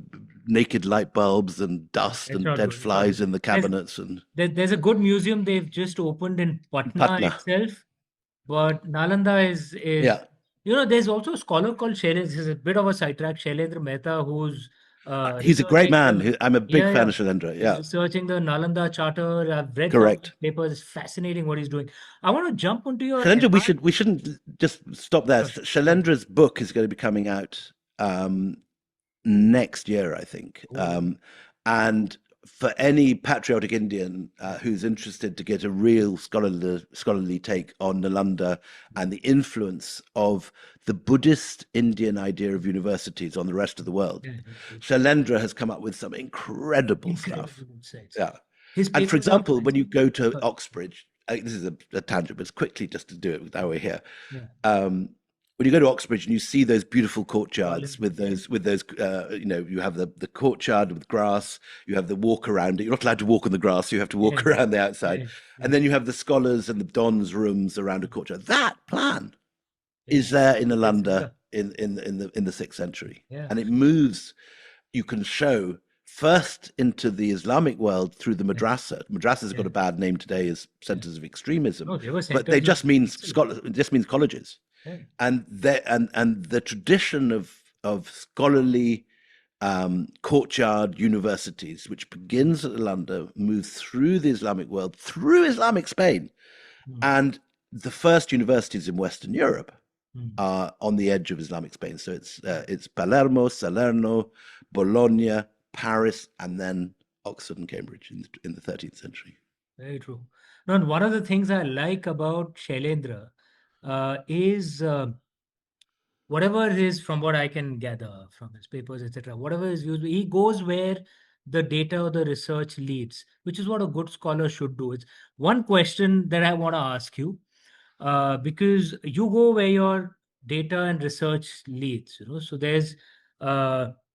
naked light bulbs and dust It's and not dead good. It's not flies good. in the cabinets and There's a good museum they've just opened in Patna Patna. itself, but Nalanda is Yeah, there's also a scholar called Shailendra. This is a bit of a sidetrack. Shailendra Mehta, who's he's a great researching man. the I'm a big yeah fan yeah of Shalendra. he's Yeah, researching the Nalanda Charter. I've read some of his correct. papers. It's fascinating what he's doing. I want to jump onto your Shalendra, empire. we shouldn't just stop there. Sure, sure. Shalendra's book is going to be coming out next year, I think. Oh, And for any patriotic Indian who's interested to get a real scholarly take on Nalanda and the influence of the Buddhist Indian idea of universities on the rest of the world, yeah, yeah. Shalendra has come up with some incredible stuff. Incredible insights. Yeah. His And for papers are example, when you go to sorry. Oxbridge, this is a tangent, but it's quickly just to do it without we're here. Yeah. When you go to Oxbridge and you see those beautiful courtyards Parliament, with those you have the courtyard with grass, you have the walk around it. You're not allowed to walk on the grass, you have to yeah, walk around the outside. yeah, And then you have the scholars and the dons rooms around a courtyard. That plan yeah. is there in It's Nalanda in the 6th century. yeah, And it moves, you can show first into the Islamic world through the yeah, madrasa. Madrasa's got yeah, a bad name today as yeah. centers of extremism, No, they were but they centers of just mean excellence. it just means colleges. Yeah. And the tradition of scholarly courtyard universities, which begins at Nalanda, moves through the Islamic world, through Islamic Spain, Mm, and the first universities in Western Europe mm. are on the edge of Islamic Spain. So it's Palermo, Salerno, Bologna, Paris, and then Oxford and Cambridge in the 13th century. Very true. Now, and one of the things I like about Shailendra is whatever it is, from what I can gather from his papers, etc., whatever is used, he goes where the data or the research leads, which is what a good scholar should do. It's one question that I want to ask you, because you go where your data and research leads. So there's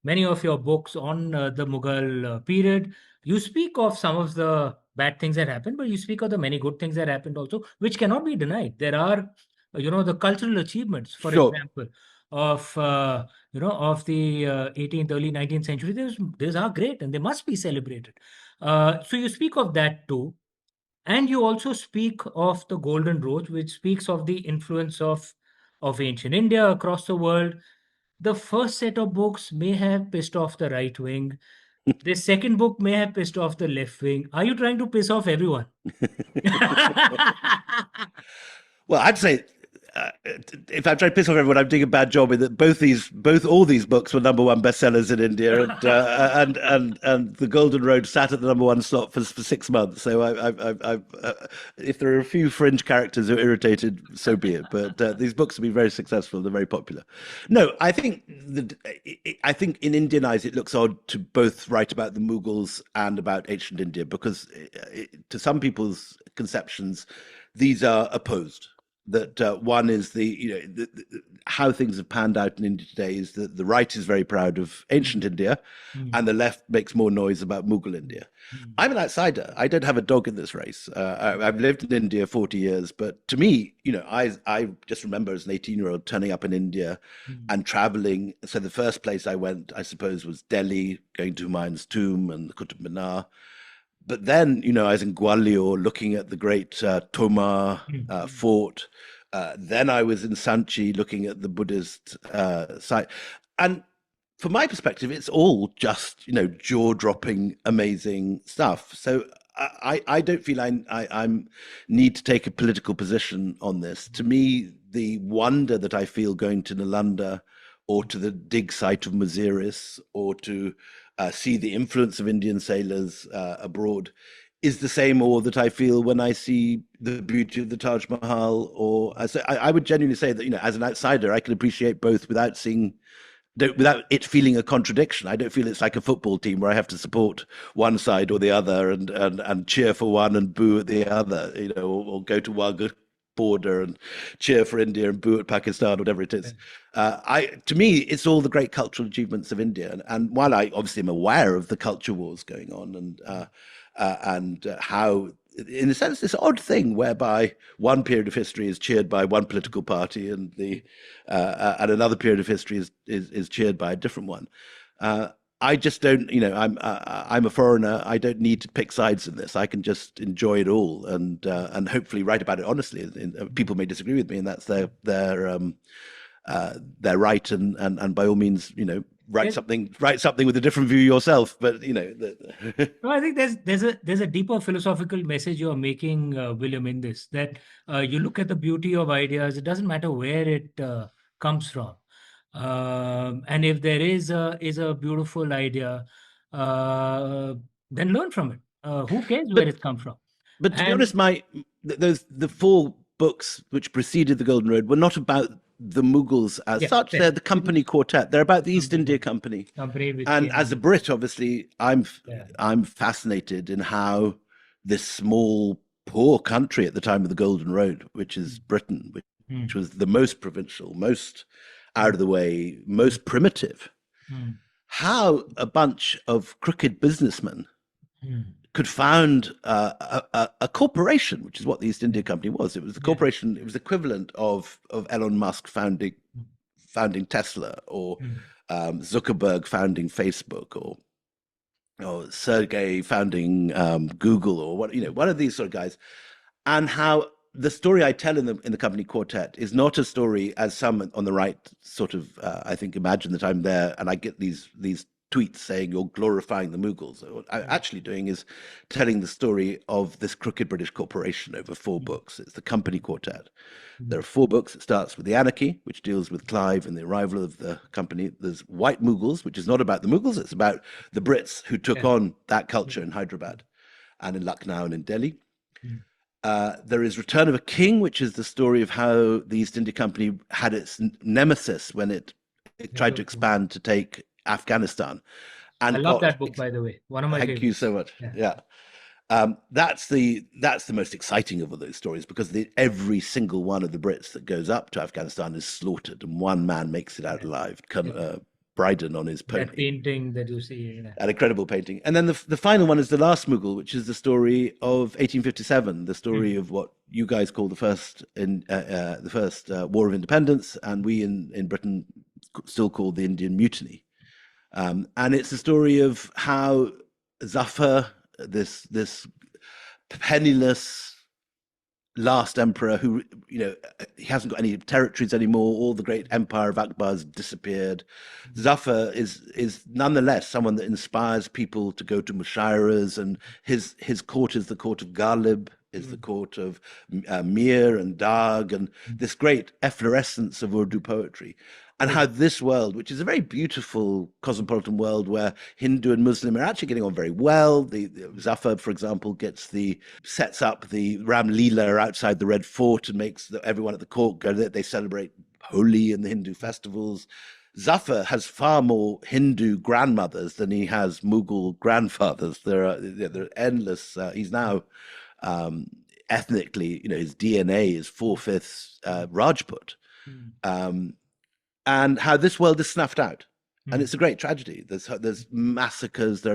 many of your books on the Mughal period. You speak of some of the bad things that happened, but you speak of the many good things that happened also, which cannot be denied. There are the cultural achievements, for Sure. example, of of the 18th, early 19th century. These are great and they must be celebrated. So you speak of that too. And you also speak of the Golden Road, which speaks of the influence of ancient India across the world. The first set of books may have pissed off the right wing. The second book may have pissed off the left wing. Are you trying to piss off everyone? Well, I'd say if I'm trying to piss off everyone, I'm doing a bad job in that all these books were #1 bestsellers in India, and the Golden Road sat at the #1 slot for 6 months. So if there are a few fringe characters who are irritated, so be it. But these books have been very successful; they're very popular. No, I think in Indian eyes it looks odd to both write about the Mughals and about ancient India because to some people's conceptions, these are opposed. That one is how things have panned out in India today is that the right is very proud of ancient India, and the left makes more noise about Mughal India. I'm an outsider. I don't have a dog in this race. I've lived in India 40 years, but to me, I just remember as an 18-year-old turning up in India and traveling. So the first place I went, I suppose, was Delhi, going to Humayun's tomb and the Qutub Minar. But then, I was in Gwalior looking at the great Tomar fort. Then I was in Sanchi looking at the Buddhist site. And from my perspective, it's all just, jaw-dropping, amazing stuff. So I don't feel I'm need to take a political position on this. To me, the wonder that I feel going to Nalanda or to the dig site of Muziris or to see the influence of Indian sailors abroad is the same awe that I feel when I see the beauty of the Taj Mahal. Or I would genuinely say that, as an outsider, I can appreciate both without seeing without it feeling a contradiction. I don't feel it's like a football team where I have to support one side or the other and cheer for one and boo at the other, or go to Wagah border and cheer for India and boo at Pakistan, whatever it is. To me, it's all the great cultural achievements of India. And while I obviously am aware of the culture wars going on and how, in a sense, this odd thing whereby one period of history is cheered by one political party and another period of history is cheered by a different one. I just don't, I'm a foreigner. I don't need to pick sides in this. I can just enjoy it all and hopefully write about it honestly. People may disagree with me, and that's their right. And by all means, write something with a different view yourself. But No, I think there's a deeper philosophical message you're making, William, in this, that you look at the beauty of ideas. It doesn't matter where it comes from, and if there is a beautiful idea, uh, then learn from it. Who cares where but it comes from? But to be And honest, the four books which preceded the Golden Road were not about the Mughals as yeah, such. They're the company quartet. They're about the East India Company. company which And came as a in. Brit, obviously, Yeah. I'm fascinated in how this small, poor country at the time of the Golden Road, which is Britain, which was the most provincial, most out of the way, most primitive, how a bunch of crooked businessmen could found a corporation, which is what the East India Company was. It was the corporation. It was equivalent of Elon Musk founding Tesla, or Zuckerberg founding Facebook, or Sergey founding Google, or one of these sort of guys. And how the story I tell in the company quartet is not a story, as some on the right sort of I think imagine, that I'm there and I get these tweets saying you're glorifying the Mughals. What I'm actually doing is telling the story of this crooked British corporation over 4 books. It's the company quartet. There are 4 books. It starts with The Anarchy, which deals with Clive and the arrival of the company. There's White Mughals, which is not about the Mughals. It's about the Brits who took on that culture in Hyderabad and in Lucknow and in Delhi. There is Return of a King, which is the story of how the East India Company had its nemesis when it tried to expand to take Afghanistan. And I love that book, by the way. One of my thank you favorites. so much. Yeah. That's the most exciting of all those stories, because every single one of the Brits that goes up to Afghanistan is slaughtered, and one man makes it out alive. Bryden on his pony. That painting that you see. An incredible painting. And then the final one is The Last Mughal, which is the story of 1857, the story of what you guys call the first War of Independence, and we in Britain still call the Indian Mutiny. And it's the story of how Jafar, this penniless last emperor, who he hasn't got any territories anymore. All the great empire of Akbar's disappeared. Jafar is nonetheless someone that inspires people to go to mushayiras, and his court is the court of Ghalib, is the court of Mir and Dag, and this great efflorescence of Urdu poetry. And how this world, which is a very beautiful cosmopolitan world where Hindu and Muslim are actually getting on very well. The Jafar, for example, sets up the Ram Leela outside the Red Fort and makes everyone at the court go there. They celebrate Holi and the Hindu festivals. Jafar has far more Hindu grandmothers than he has Mughal grandfathers. There are endless. He's now ethnically, his DNA is 4/5 Rajput. And how this world is snuffed out, and it's a great tragedy. There's massacres.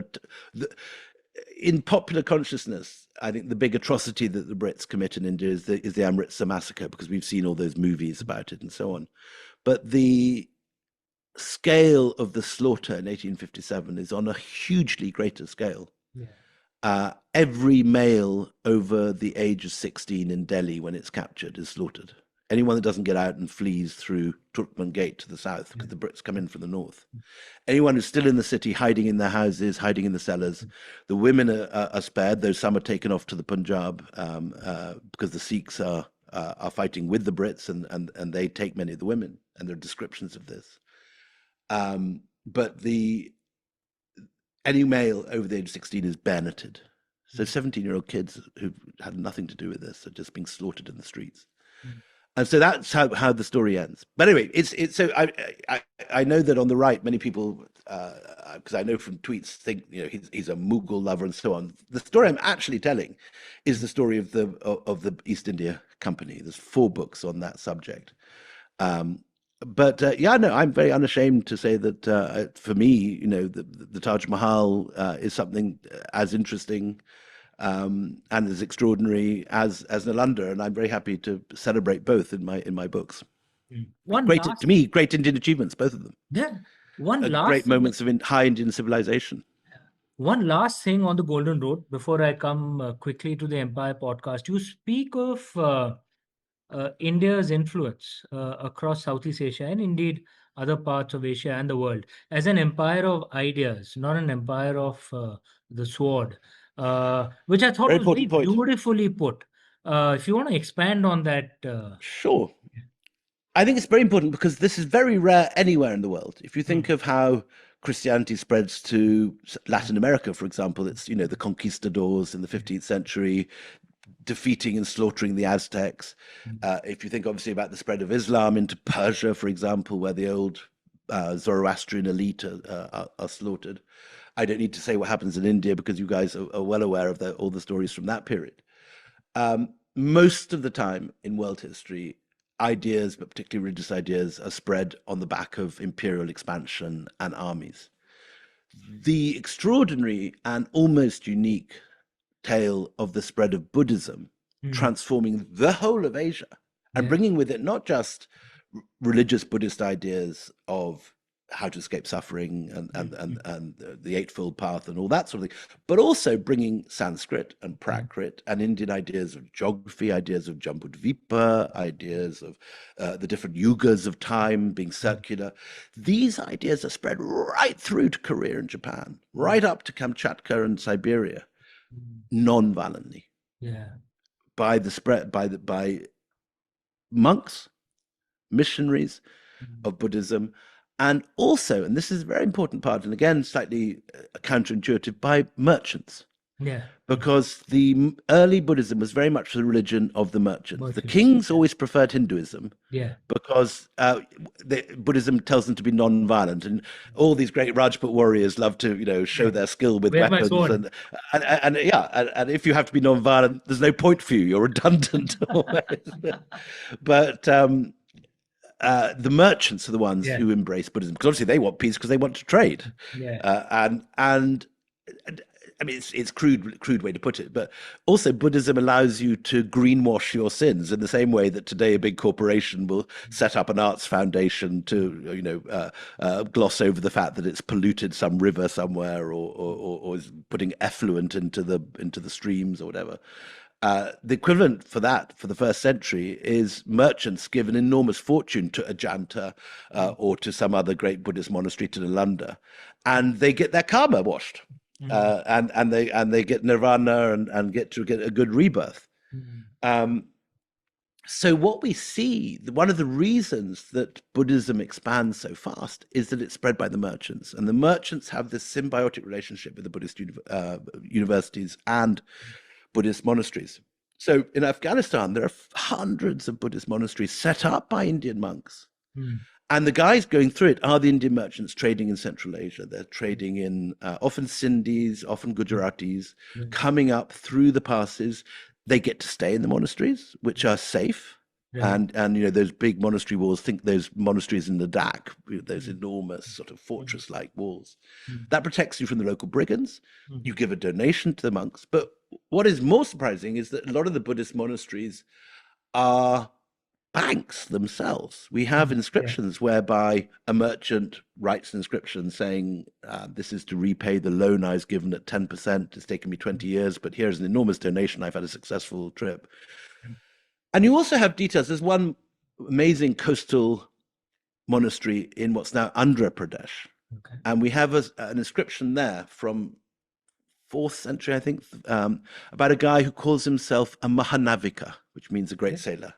In popular consciousness, I think the big atrocity that the Brits commit in India is the Amritsar massacre, because we've seen all those movies about it and so on. But the scale of the slaughter in 1857 is on a hugely greater scale. Every male over the age of 16 in Delhi, when it's captured, is slaughtered. Anyone that doesn't get out and flees through Turkman Gate to the south, because the Brits come in from the north. Anyone who's still in the city, hiding in their houses, hiding in the cellars. The women are spared, though some are taken off to the Punjab, because the Sikhs are fighting with the Brits, and they take many of the women, and there are descriptions of this. But any male over the age of 16 is bayoneted. So 17-year-old kids who've had nothing to do with this are just being slaughtered in the streets. And so that's how the story ends. But anyway, it's so I know that on the right, many people, because I know from tweets, think he's a Mughal lover and so on. The story I'm actually telling is the story of the East India Company. There's 4 books on that subject. But yeah, no, I'm very unashamed to say that for me, the Taj Mahal is something as interesting and as extraordinary as Nalanda, and I'm very happy to celebrate both in my books. One Great last, to me, great Indian achievements, both of them. yeah, one Great last thing, moments of high Indian civilization. one last thing on the Golden Road before I come quickly to the Empire podcast. You speak of India's influence across Southeast Asia and indeed other parts of Asia and the world as an empire of ideas, not an empire of the sword, which I thought Very was very important point. beautifully put. If you want to expand on that. Sure. I think it's very important because this is very rare anywhere in the world. If you think of how Christianity spreads to Latin America, for example, it's, the conquistadors in the 15th century defeating and slaughtering the Aztecs. If you think obviously about the spread of Islam into Persia, for example, where the old Zoroastrian elite are slaughtered. I don't need to say what happens in India because you guys are well aware of all the stories from that period. Most of the time in world history, ideas, but particularly religious ideas, are spread on the back of imperial expansion and armies. The extraordinary and almost unique tale of the spread of Buddhism, transforming the whole of Asia and bringing with it not just religious Buddhist ideas of how to escape suffering and the Eightfold Path and all that sort of thing, but also bringing Sanskrit and Prakrit and Indian ideas of geography, ideas of Jambudvipa, ideas of the different yugas of time being circular. These ideas are spread right through to Korea and Japan, right up to Kamchatka and Siberia, non-violently, by monks, missionaries of Buddhism, and also, and this is a very important part, and again, slightly counterintuitive, by merchants. Because the early Buddhism was very much the religion of the merchants. The kings always preferred Hinduism because Buddhism tells them to be non-violent, and all these great Rajput warriors love to, show their skill with weapons. And if you have to be non-violent, there's no point for you. You're redundant. But the merchants are the ones who embrace Buddhism because obviously they want peace because they want to trade. And I mean, it's crude way to put it, but also Buddhism allows you to greenwash your sins in the same way that today a big corporation will set up an arts foundation to, gloss over the fact that it's polluted some river somewhere or is putting effluent into the streams or whatever. The equivalent for that for the first century is merchants give an enormous fortune to Ajanta or to some other great Buddhist monastery, to Nalanda, and they get their karma washed. And they get nirvana and get a good rebirth. So what we see, one of the reasons that Buddhism expands so fast is that it's spread by the merchants, and the merchants have this symbiotic relationship with the Buddhist universities and Buddhist monasteries. So in Afghanistan, there are hundreds of Buddhist monasteries set up by Indian monks. And the guys going through it are the Indian merchants trading in Central Asia. They're trading in often Sindhis, often Gujaratis, coming up through the passes. They get to stay in the monasteries, which are safe. And those big monastery walls, think those monasteries in Ladakh, those enormous sort of fortress-like walls. That protects you from the local brigands. You give a donation to the monks. But what is more surprising is that a lot of the Buddhist monasteries are banks themselves. We have inscriptions whereby a merchant writes an inscription saying, this is to repay the loan I was given at 10%. It's taken me 20 years, but here's an enormous donation. I've had a successful trip. And you also have details. There's one amazing coastal monastery in what's now Andhra Pradesh. And we have an inscription there from 4th century, I think, about a guy who calls himself a Mahanavika, which means a great sailor.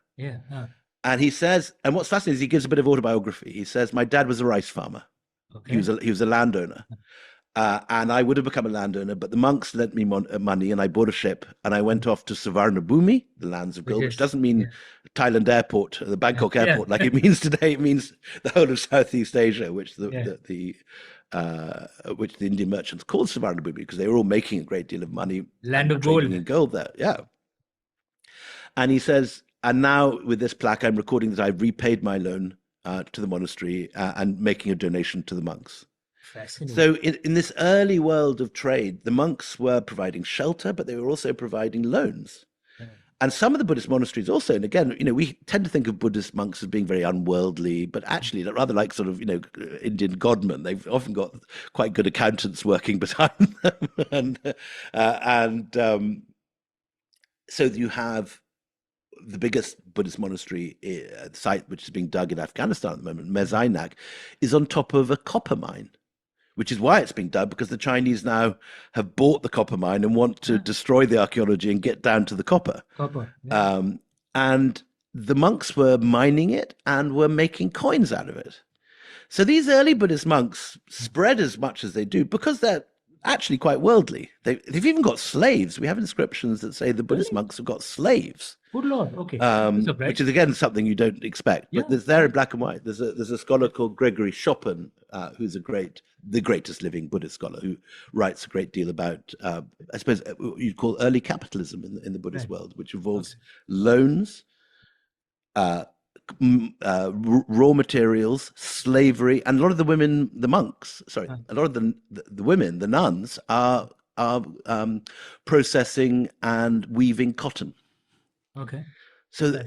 And he says, and what's fascinating is he gives a bit of autobiography. He says, my dad was a rice farmer. He was a landowner. And I would have become a landowner, but the monks lent me money and I bought a ship and I went off to Savarnabhumi, the lands of gold, which doesn't mean Thailand airport, the Yeah. Bangkok Yeah. airport, like it means today. It means the whole of Southeast Asia, which Yeah. which the Indian merchants called Savarnabhumi because they were all making a great deal of money Land and of trading gold. in gold there. Yeah. And he says, and now with this plaque, I'm recording that I've repaid my loan to the monastery and making a donation to the monks. Fascinating. So in this early world of trade, the monks were providing shelter, but they were also providing loans. Yeah. And some of the Buddhist monasteries also, and again, we tend to think of Buddhist monks as being very unworldly, but actually they're rather like sort of, Indian godmen. They've often got quite good accountants working behind them. and so you have the biggest Buddhist monastery site, which is being dug in Afghanistan at the moment, Mezainak, is on top of a copper mine, which is why it's being dug, because the Chinese now have bought the copper mine and want to destroy the archaeology and get down to the copper. Yeah. And the monks were mining it and were making coins out of it. So these early Buddhist monks spread as much as they do because they're actually quite worldly. They've even got slaves. We have inscriptions that say the Buddhist monks have got slaves. Good Lord. Okay. Which is again something you don't expect, but there's there in black and white. There's a scholar called Gregory Chopin, who's the greatest living Buddhist scholar, who writes a great deal about, I suppose you'd call early capitalism in the Buddhist world, which involves loans, raw materials, slavery, and a lot of the women, the monks, a lot of the women, the nuns, are processing and weaving cotton. Okay. So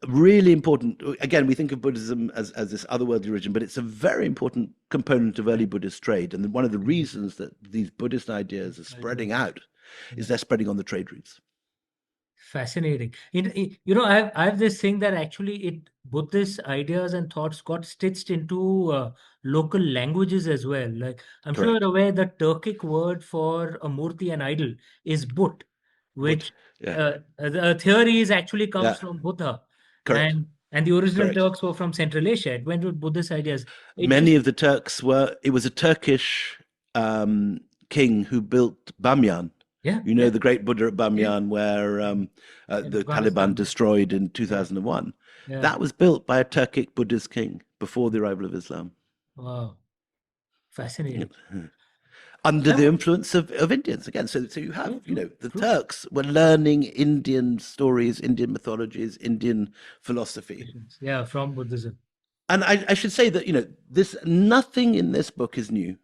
really important. Again, we think of Buddhism as this otherworldly religion, but it's a very important component of early Buddhist trade. And one of the reasons that these Buddhist ideas are spreading out is they're spreading on the trade routes. Fascinating. I have this thing that actually Buddhist ideas and thoughts got stitched into local languages as well. Like I'm sure Correct. you're aware the Turkic word for a murti, an idol, is But, which the theory actually comes from Buddha. Correct. And the original Correct. Turks were from Central Asia. It went with Buddhist ideas. Many of the Turks it was a Turkish king who built Bamyan. The great Buddha at Bamyan, where the Taliban destroyed in 2001. That was built by a Turkic Buddhist king before the arrival of Islam. Wow. Fascinating. Under the influence of Indians again. So you have, the Turks were learning Indian stories, Indian mythologies, Indian philosophy. Yeah, from Buddhism. And I should say that, nothing in this book is new.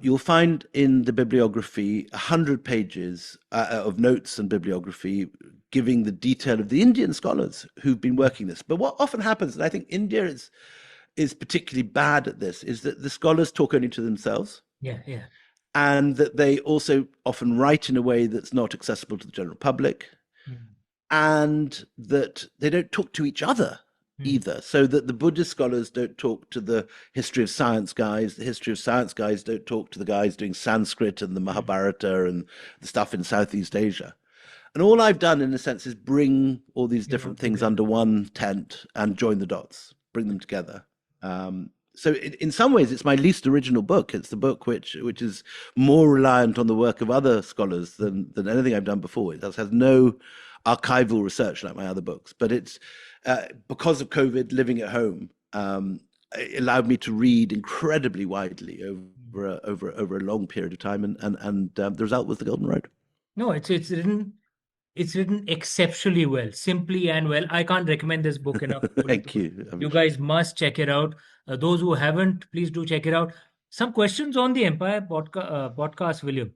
You'll find in the bibliography 100 pages of notes and bibliography giving the detail of the Indian scholars who've been working this. But what often happens, and I think India is particularly bad at this, is that the scholars talk only to themselves. Yeah. And that they also often write in a way that's not accessible to the general public, and that they don't talk to each other either. So that the Buddhist scholars don't talk to the history of science guys, the history of science guys don't talk to the guys doing Sanskrit and the Mahabharata and the stuff in Southeast Asia. And all I've done, in a sense, is bring all these different things under one tent and join the dots, bring them together. So in some ways, it's my least original book. It's the book which is more reliant on the work of other scholars than anything I've done before. It has no archival research like my other books. But it's because of COVID, living at home, it allowed me to read incredibly widely over a long period of time, and the result was The Golden Road. No, it's written exceptionally well, simply and well. I can't recommend this book enough. Thank you. You guys must check it out. Those who haven't, please do check it out. Some questions on the Empire podcast, William.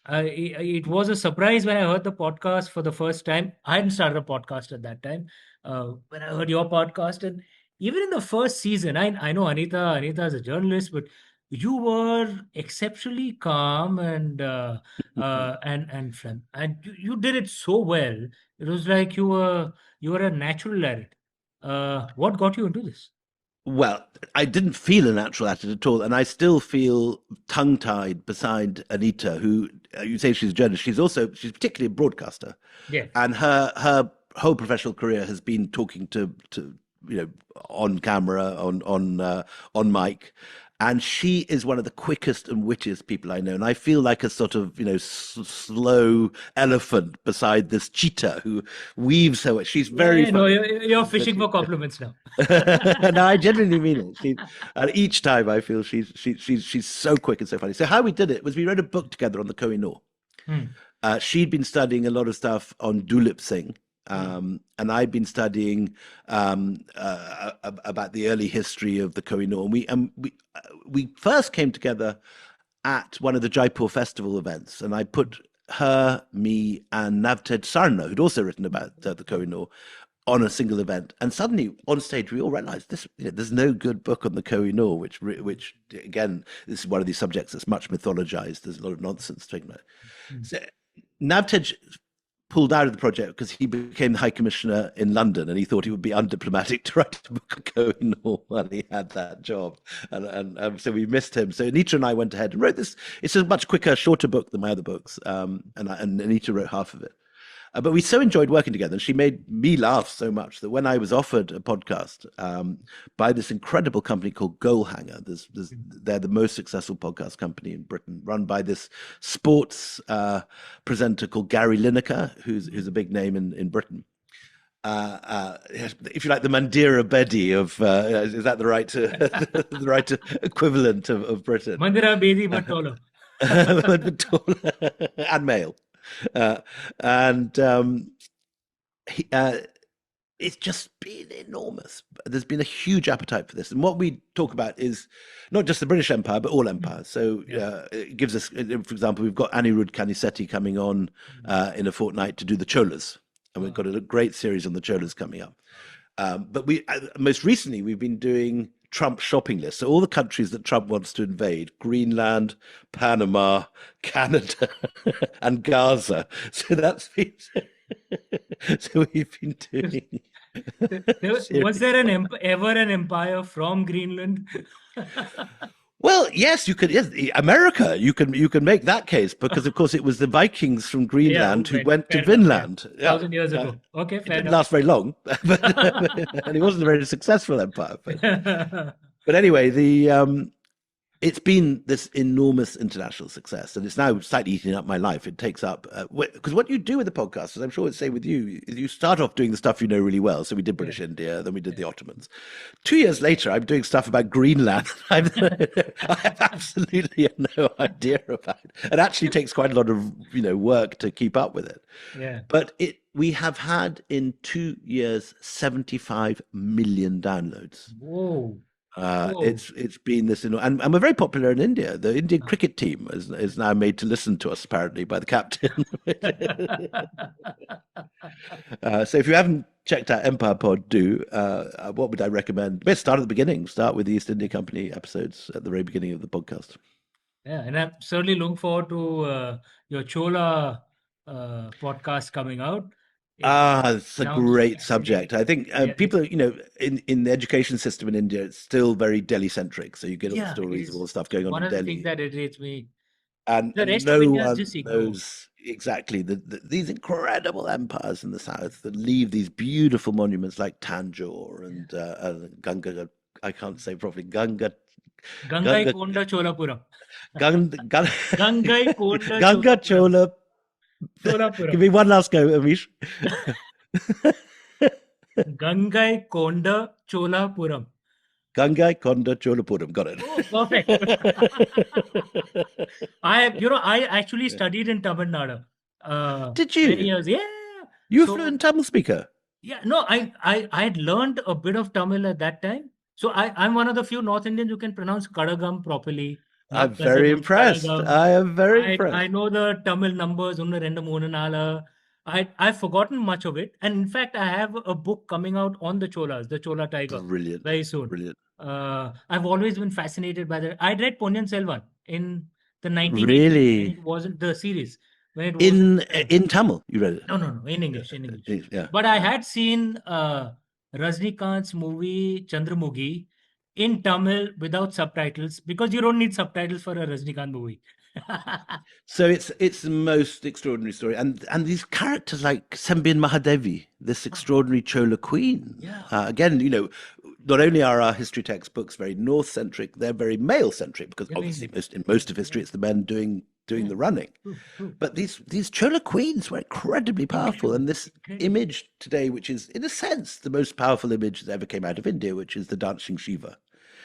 It was a surprise when I heard the podcast for the first time. I hadn't started a podcast at that time. When I heard your podcast, and even in the first season, I know Anita is a journalist, but you were exceptionally calm and you did it so well. It was like you were a natural at it. What got you into this? Well, I didn't feel a natural at it at all, and I still feel tongue-tied beside Anita, who you say she's a journalist. She's particularly a broadcaster, and her whole professional career has been talking to on camera, on mic, And she is one of the quickest and wittiest people I know. And I feel like a sort of, slow elephant beside this cheetah who weaves so much. She's very Yeah, no, funny. you're fishing for compliments now. No, I genuinely mean it. And each time I feel she's so quick and so funny. So how we did it was we wrote a book together on the Kohinoor. Hmm. She'd been studying a lot of stuff on Dulip Singh, and I'd been studying about the early history of the Kohinoor. We first came together at one of the Jaipur festival events, and I put her, me, and Navtej Sarna, who'd also written about the Kohinoor, on a single event. And suddenly on stage, we all realized this, there's no good book on the Kohinoor, which again, this is one of these subjects that's much mythologized. There's a lot of nonsense talking about it. So Navtej pulled out of the project because he became the High Commissioner in London, and he thought it would be undiplomatic to write a book of Kohinoor while he had that job, and so we missed him. So Anita and I went ahead and wrote this. It's a much quicker, shorter book than my other books, and Anita wrote half of it. But we so enjoyed working together, and she made me laugh so much that when I was offered a podcast by this incredible company called Goalhanger, they're the most successful podcast company in Britain, run by this sports presenter called Gary Lineker, who's a big name in Britain. If you like, the Mandira Bedi of is that the right equivalent of Britain? Mandira Bedi, but taller. And male. And it's just been enormous. There's been a huge appetite for this. And what we talk about is not just the British Empire, but all empires. So it gives us, for example, we've got Anirudh Kanisetti coming on in a fortnight to do the Cholas. And we've got a great series on the Cholas coming up. But most recently, we've been doing Trump shopping list. So all the countries that Trump wants to invade: Greenland, Panama, Canada, and Gaza. So that's been. So we've been doing. Was there ever an empire from Greenland? Well, yes, you could. Yes, America, you can make that case because, of course, it was the Vikings from Greenland who went to Vinland 1,000 years ago. Okay, fair enough. It didn't last very long, and it wasn't a very successful empire. But anyway, it's been this enormous international success, and it's now slightly eating up my life. It takes up because what you do with the podcast, as I'm sure it's same with you, is you start off doing the stuff you know really well. So we did British India, then we did the Ottomans. 2 years later, I'm doing stuff about Greenland. I have absolutely no idea about it. It actually takes quite a lot of work to keep up with it. Yeah. But we have had in 2 years 75 million downloads. Whoa. It's been this, and we're very popular in India. The Indian cricket team is now made to listen to us, apparently, by the captain. So if you haven't checked out Empire Pod, do. What would I recommend? Best start at the beginning. Start with the East India Company episodes at the very beginning of the podcast. Yeah, and I'm certainly looking forward to your Chola podcast coming out. It's a great subject. I think people, in the education system in India, it's still very Delhi-centric. So you get all the stories of all the stuff going on in Delhi. One of the things that irritates me. And no one knows exactly these incredible empires in the south that leave these beautiful monuments like Tanjore and Ganga. I can't say properly. Ganga Konda Cholapuram. Ganga Chola. Give me one last go, Amish. Gangai Konda Cholapuram. Gangai Konda Cholapuram. Got it. Oh, perfect. I actually studied in Tamil Nadu. Did you? Many years. Yeah. You were a fluent Tamil speaker. Yeah. No, I had learned a bit of Tamil at that time. So I'm one of the few North Indians who can pronounce Kadagam properly. I'm very impressed. I am very impressed. I know the Tamil numbers. I've forgotten much of it. And in fact, I have a book coming out on the Cholas, the Chola Tiger. Brilliant. Very soon. Brilliant. I've always been fascinated by that. I'd read Ponniyin Selvan in the 1980s. Really? It wasn't the series. When it in Tamil, you read it? No, in English. In English. Yeah. But I had seen Rajnikant's movie Chandramukhi, in Tamil without subtitles because you don't need subtitles for a Rajnikant movie. So it's the most extraordinary story, and these characters like Sembian Mahadevi, this extraordinary Chola queen. Yeah. Again, not only are our history textbooks very North centric, they're very male centric because obviously Very, in most of history it's the men doing yeah, the running. true, true. But these Chola queens were incredibly powerful, Incredible, and this incredible. image today, which is in a sense the most powerful image that ever came out of India, which is the dancing Shiva.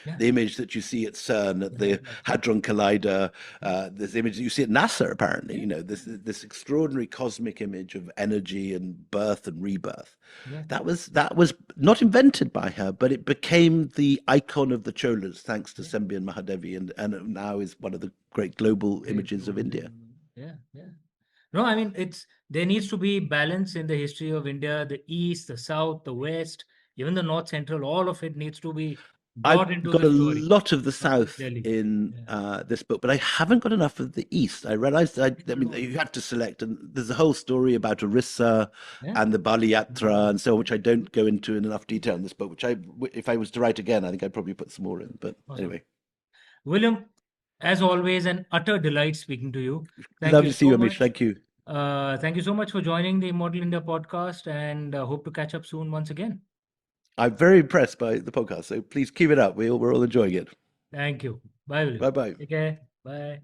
Yeah, The image that you see at CERN, at yeah, the yeah, Hadron Collider, yeah, this image that you see at NASA, apparently, yeah, this extraordinary cosmic image of energy and birth and rebirth. yeah. That was not invented by her, but it became the icon of the Cholas, thanks to Yeah. Sembian Mahadevi, and now is one of the great global Great images of global India. movement. Yeah, yeah. No, I mean there needs to be balance in the history of India, the East, the South, the West, even the North Central, all of it needs to be I've brought into got the a story, lot of the not just South Delhi. in Yeah. this book, but I haven't got enough of the East. I realized I mean, you have to select, and there's a whole story about Orissa Yeah. and the Bali Yatra and so on, which I don't go into in enough detail in this book, if I was to write again, I think I'd probably put some more in. But Awesome. anyway, William, as always, an utter delight speaking to you. Thank you lovely to see so you, Amish. much. Thank you. Thank you so much for joining the Immortal India podcast and hope to catch up soon once again. I'm very impressed by the podcast, so please keep it up. We're all enjoying it. Thank you. Bye, William. Bye bye. Take care. Bye.